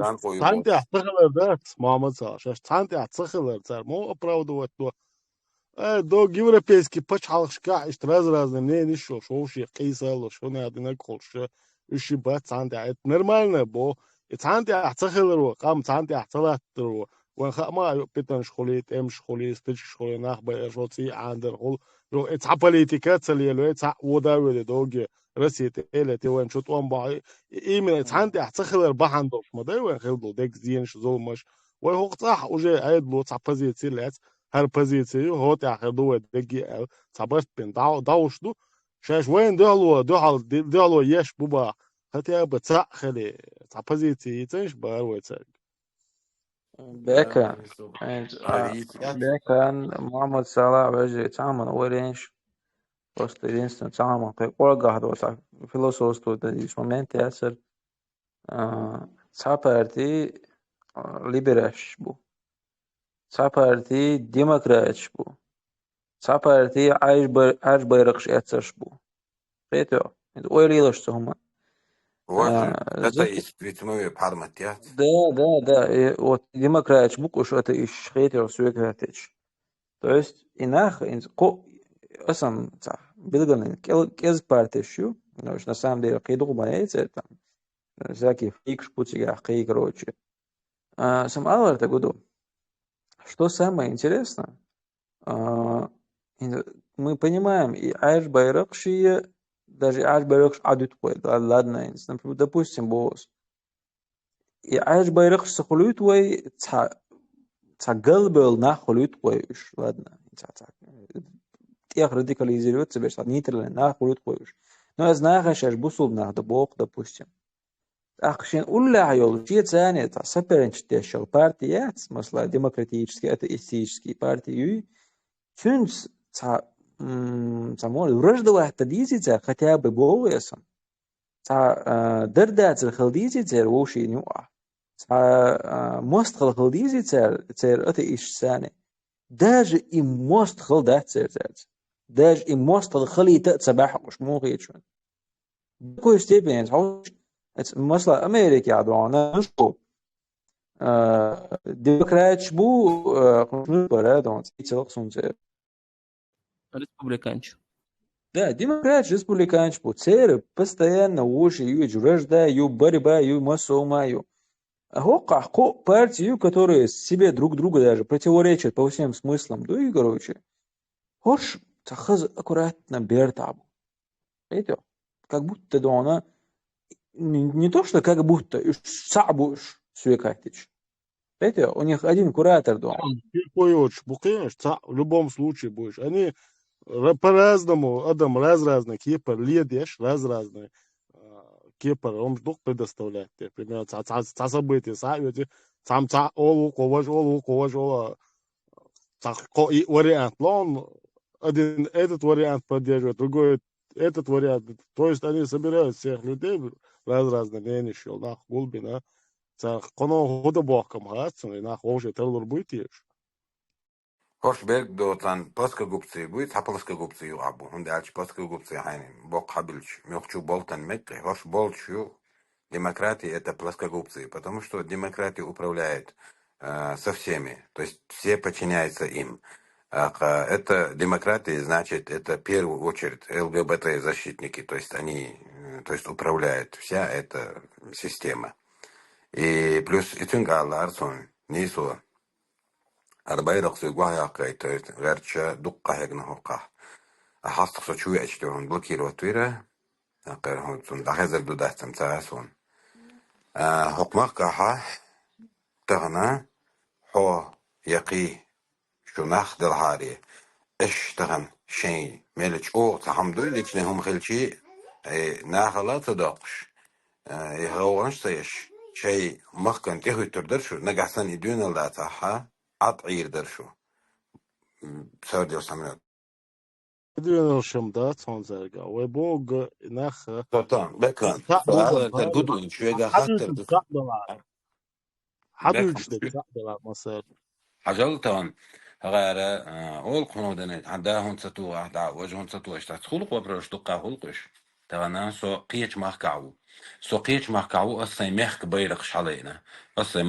цанти ацхалар да Мамад са шаш цанти ацхалар цар мо оправдывать то до европейский почалшка разные не шо шоши қисал шо не одна колша иши ба цанти это нормально бо цанти ацхалар қам цанти ацхалар وان خما بيتن شخوليت ام شخولي ستش شخولي نخ با شوتي عندر هول رو اتس بوليتيكات سليلو اتس ودا ود دوغ رسيت التي وين شوت وان با ايمن عندي احتخلر بحندوش ما ده وين خلدو ديك زين شزول مش وهو صح وجا عيد لو تاع بوزيتي لات هر بوزيتي هو تاع خدو دغي صبرت بين داوشدو شاش وين دهلو يش بوبا حتى بتاع خلي تاع بوزيتي تنش بار ويتسال بكا بكا محمد صلاح وجه تعمل أولينش просто единственное самое такое гахдоса философство дадиш момент ясер цапарти либераш бу цапарти демократиш бу цапарти айж байракш яцаш бу это ойлилаш сома Вот, это Зато испытываю парматят. да. И вот демократич букуш это иш хейтер суекратич. То есть инах ко асам ца билган кез партию, но на самом деле киду боится там всякие фейк шпуци хей короче. Сам алар так году. Что самое интересное, мы понимаем, и Аш Байракши, даже Аш Байракш адут ладно, например, допустим, босс. И Аш Байракш сахулют вой цагалбел на хулют вой уж, ладно. Тех радикализируется, без нейтрально на хулют вой уж. Но я знаю, что Аш бусул на бог, допустим. Акшен улля йол, чьи цены, это соперничество партият, смысла демократические, атеистические партии, чунс может враждовать дизиться хотя бы болесом. Дердать халдизиться воши нюа. Мост халдизиться это ишсане. Даже и мост халдаться. Даже и мост халита цабах уж мухичун. В какой степени это масла Америки адвана что демократ бу парадон целых сунце. Республиканчик. Да, демократ республиканч бу церы постоянно уши ю жражда ю борьба ю масомаю. Хока ко партию, которые себе друг друга даже противоречат по всем смыслам, да и короче. Хош тахаз аккуратно бертабу. Это как будто да она не то, что как будто, сабуш свекатич. Это у них один куратор дома. Поешь, букинешь, в любом случае будешь. Они по-разному, Адам разные, кипр, ледешь разные. Кипр, он вдруг предоставляет. Примерно, события, сами, сам олу, коваш, и вариант. Но он один этот вариант поддерживает, другой этот вариант. То есть они собирают всех людей разные мнения, что на глубина. Коно хода боком хатсон, и на хоже теллор будет. Хош берг дотлан паска губцы будет, а паска губцы юабу. Он дальше паска губцы хайни. Бок хабильч. Мёхчу болтан мекки. Хош болчу. Демократия это плоскогубцы, потому что демократия управляет со всеми, то есть все подчиняются им. Это демократия, значит, это в первую очередь ЛГБТ-защитники, то есть они, то есть управляют вся эта система. И плюс и тюнгалар сон нису арбайрак сугвахяка, то есть верча дукка хегнахука. Ахастах сочуя очтёрон блокировать твира, акер сон дахезер дудастам цаасон. حكمك كاها تغنى حو يقي شو ناخد الهاري اش تغن شيء ملش او تحمد لك هم خلشي ناخلا تدقش يهونش تيش شيء مخكن تهوي تردرشو نقحسن يدون الله تاها عطعير درشو سردي وسمنات Двинул шамда, цонзерга. Вебог нах. طبعا بكن Богом, فهذا تقول شو يقع حدود خاطر الزعبلة حدود بكن الزعبلة مثلا. عجلتهم غير أول قنودن عندها ستو عدا وجههم ستو اشتات خلق وبرش دقة خلقش تغنى سو قيش مخكعو سو قيش مخكعو أصلا مخك بيرقش علينا أصلا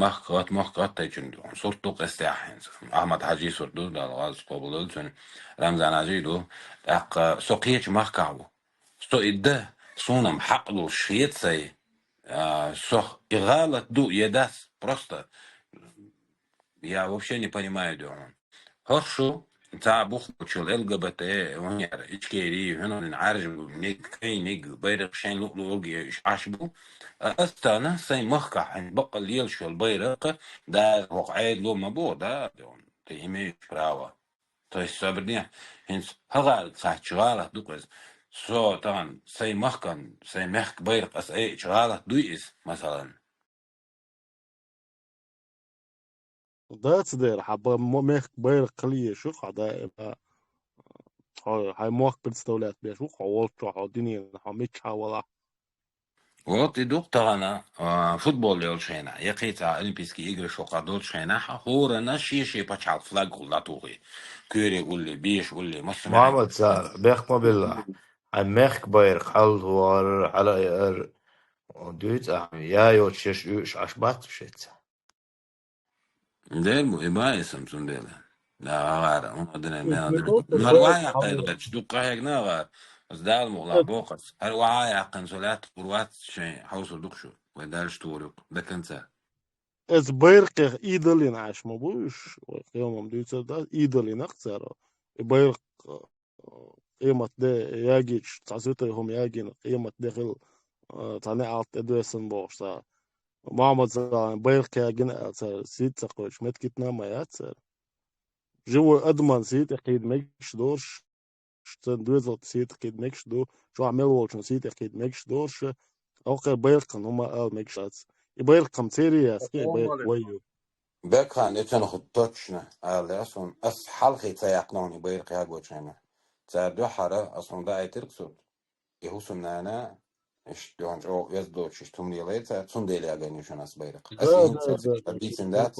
مخكات تيجندو صورتو قستاحين أحمد حجي صورتو دا الغاز قبول سن رمزان عجيدو أق سو قيش مخكعو سو إده صونم حقلو شيت سي سو إغالة دو يداس просто я вообще не понимаю, Дюран. Хорошо, تا بخوشل LGBT ونير إشكيري هنا نعرج نيك كي نيك بيرق شين لوجي إيش عشبو أستانا سي مخكع عند بقى الليل شو البيرق ده وقعد لو مبو ده دون تهمي براوا تو السابرنيا هنس هغال صح شغالة دوكز سو طبعا سي مخكن سي مخك بيرق أس أي شغالة دويس مثلا ده تصدر حبا مخ بير قلية شو خدا هاي موك представляет бе шо хаволчо ходини хамич хавала. Вот идут тагана футбол лелшена. Якита Олимпийские игры шокадол шена. Хора на шиши почал флаг латуги. Кюри гулли биш гулли مسمعين. محمد صار بيخ ما بالله عن مخك باير حل وار على وديت يا يوتشش يوش عشبات بشيت ديل بو إباي سمسون ديل لا غار ما أدري ما أدري النقطة ما كويس الوعي قيد حمو. غير شدوق هيك نغار بس دال مغلا بوقس هل وعي عقن سولات قروات شيء حوصل دقشو ودالش تورق ده كنت Es bairkig iedereen als maar boos. Helemaal niet zo dat iedereen echt zo. Bairk iemand de jagic, tazute هم ياجين iemand de gil tane alt edwesen boos. Mohammed زمان bairk ياجين سيت سقوش مت كتنا ما ياتسر. جو أدمن سيت أكيد مش دورش. دوزل سيت أكيد مش دو. شو عمل وش سيت أكيد مش دورش. أوكي bairk هم مش داتس. bairk هم سيريس كي السلام bairk عليكم. ويو. بكا نتنا خطوتشنا على أصلا أس حلقة تيقنوني بيرقي هاقوتشنا تادو حرا أصلا داعي تركسود يهوسنا أنا إيش دون جو يزدو شتم لي ليتا تون ديلي أغاني شو ناس بيرق أس ده يهين ده ده تبيتن ده دات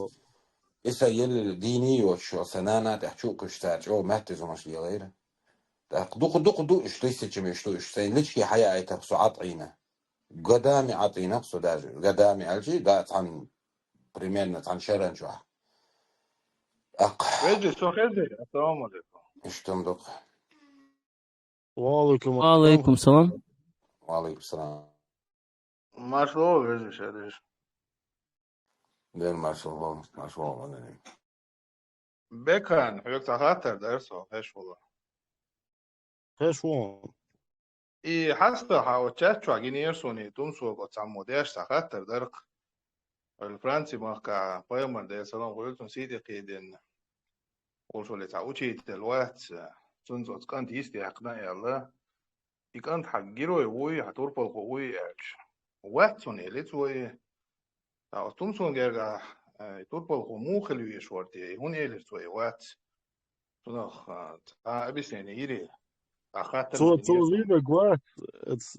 إسا يل ديني وشو سنانا تحشو كشتات جو ماتز ومش لي غيره قدو إيش ليس تجمعشتو إيش سين ليش حياة ترسو عطينا قدامي عطينا سوداج قدامي ألجي دات عن بريميرنا عن شرن جوا أق ويجي سو خيزي. السلام عليكم. إيش تمدق وعليكم وعليكم السلام. السلام. وعليكم السلام ما شلون ويجي شاديش. دير ما شاء الله ما شاء الله بكان حيوك تخاطر درسه ايش والله. خيش وان. اي حاسة حاوتشات شو عجيني يرسوني تمسو بتعموديش تخاطر درق. الفرنسي ما كا بايمر ده سلام قلتون سيدي قيدين. قلتوا لي تعوشي الوقت تنزو كانت يستي حقنا يلا. يكانت حقيرو يوي هتوربل قوي ايش. وقت سوني لتوي. تمسو جرجع توربل قمو خلوي شورتي هون ايه لتوي وقت. تنخ أبيس يعني يري أخاطر سو مدنيسون. فينا جوات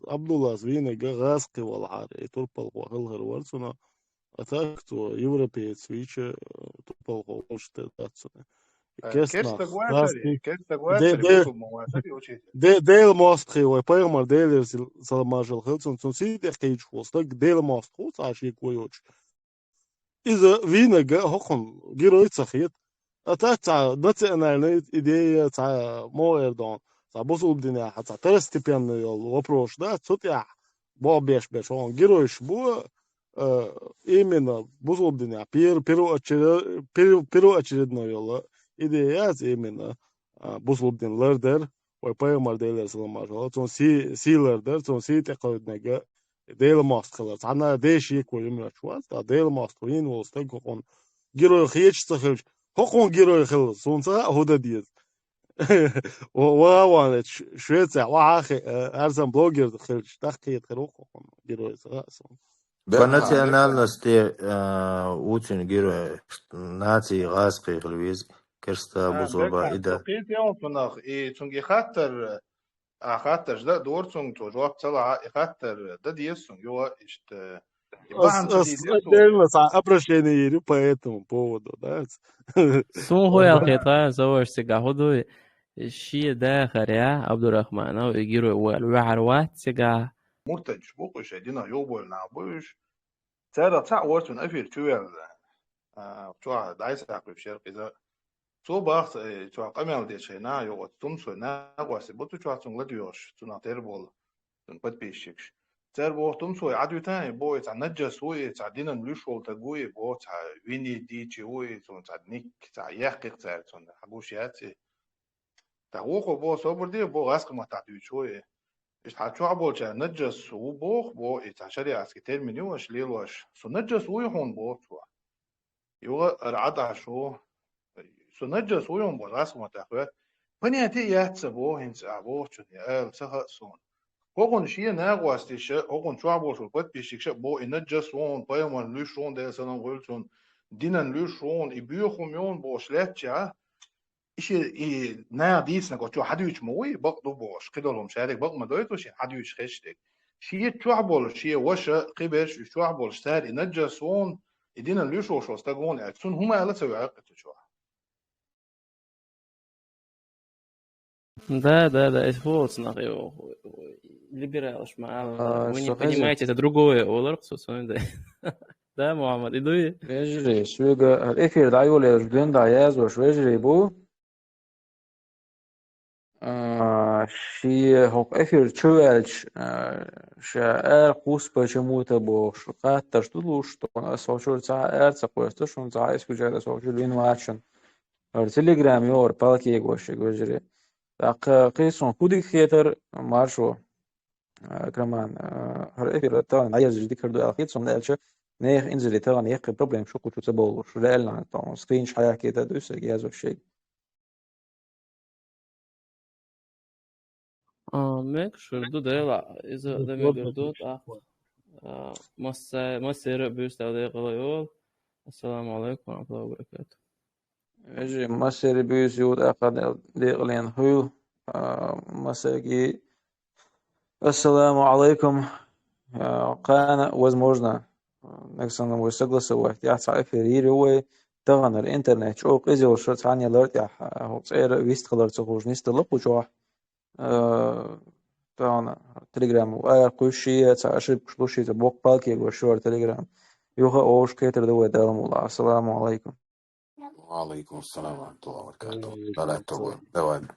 عبد الله فينا جا غاسقي والعار توربل وهل هرورسنا اتاكت يوروبي سويتش توربل وشت داتسنا كيسنا كيرستا جواتري غاسقي كيرستا دي جواتري دي بوتو مواتري وشيت. ديل ماستخي وبايمر ديل سلماجل خلصن سون سيد اخيج وستك ديل ماستخو عشي كويوش إذا فينا جا هخن جيرو يتسخيت أتا تاع دات أنا إيديا تاع مو إردون تاع بوصل بدنا حتى ترى ستيبيان يلا وبروش ده تطيع بو بيش هون جيروش بو إيمنا بوصل بدنا بيرو أشيدنا يلا إيديا إيمنا بوصل بدنا لردر ويبايو مارديلا سلام الله تون سي لردر تون سي تقعد نجا ديل ماست خلاص عنا ديش يكوي يمنا شوال تا ديل ماست وين وستقون جيرو خيش تخرج هقون جيرو خلص سونسا هودا ديز ووان شويتسا وعاخي ارزم بلوجر خرج تحكي خروق جيرو سون بكا بناتي نالنستي ووتين جيرو ناتي غاسقي خلويز كرستا بوصوبا بكا إدا توقيت يوم تنخ إيه تونجي خاطر خاطر ده دور تونج تو جواب طلع خاطر ده ديسون يو إشت يبان شديد يسون. ديما ابرشيني يري поэтому поводу да سون هو القطاع زوج سجا هدو الشيء ده خريعة عبد الرحمن أو يجيرو وعروات سجا مرتج بوقش دينا يوبول نعبوش. ترى تاع ورتون أفير تويل توا دايس عقب شرق إذا تو باخت تو قمل دي شينا يو تمسو نا واسي بوتو تو تون لديوش تو ناتيربول تون بات بيشيكش تربو تمسو عدو تاني بو نجس وي تاع دينا نلوشول تاغوي بو تاع ويني دي تي وي تون تاع نيك تاع يحقق تاع تون حبوشياتي تاع وقو بو صبر دي بو غاسق ما تاع شوي ايش حتشوع بو تاع نجس وبوخ بو تاع شريعة كتير من يوش ليلوش سو نجس وي هون بو توا يو رعد شو سو نجس وي هون بو غاسق ما تاع بني أتي يحسبوه هنس أبوه شنو سخاء سون هون شيء ناقواستي شيء هون شو عبوه شو بس بيشيك بو إنجس وون بايمان لوشون ده سلام قولتون دينن لوشون يبيخهم يون بوشلاتشا إشي نا ديس نقول شو حديش موي بقدو بوش كده لهم شارك بق ما دويتو شيء حديش خشتك شيء شو عبول شيء وش قبش شو عبول شتار إنجس وون دينن لوشو شو استقون أكسون هما لا تسوي عقد شو ده إيش هو صناعي Либералш, вы не Что понимаете, это другое. Олар, собственно, да. Да, Мухаммад, иду. Vežri, svega, efir dajole gönda yazmış vežri bu. Şi hok efir çöelç şa qus почему-то бош. Qatta штулуш, то на social ca erца qoysta şun ca eskujada social invasion. Telegram yor palki gosh vežri. Taq qison kudik theater marsho. كمان هالإفر طبعا عايز جديد كردو أخير صن لألش نيخ إنزل طبعا يخ بروبلم شو كنت تبور شو لألنا طبعا سكرينش حياة كده دوس جهاز والشيء Mek şurdu da iza da megerdut masser büyüstevde qalıyor. Assalamu alaikum wa rahmatullahi wa barakatuh. أجي مسير بيوز يود أقل ديقلين هو مساجي السلام عليكم قانا возможно نكسن ويسقلس واحتياج صعيف يريد هو طبعا الإنترنت شو قيزي وشرط عني الأرض هو صير ويست خلر تخوش نيست لقو جوا طبعا تليجرام وآير كوشي تعشر كوشي تبوق بالكي وشور تليجرام يوها أوش كيتر دو دارم الله السلام عليكم وعليكم السلام ورحمة الله وبركاته. لا تقول.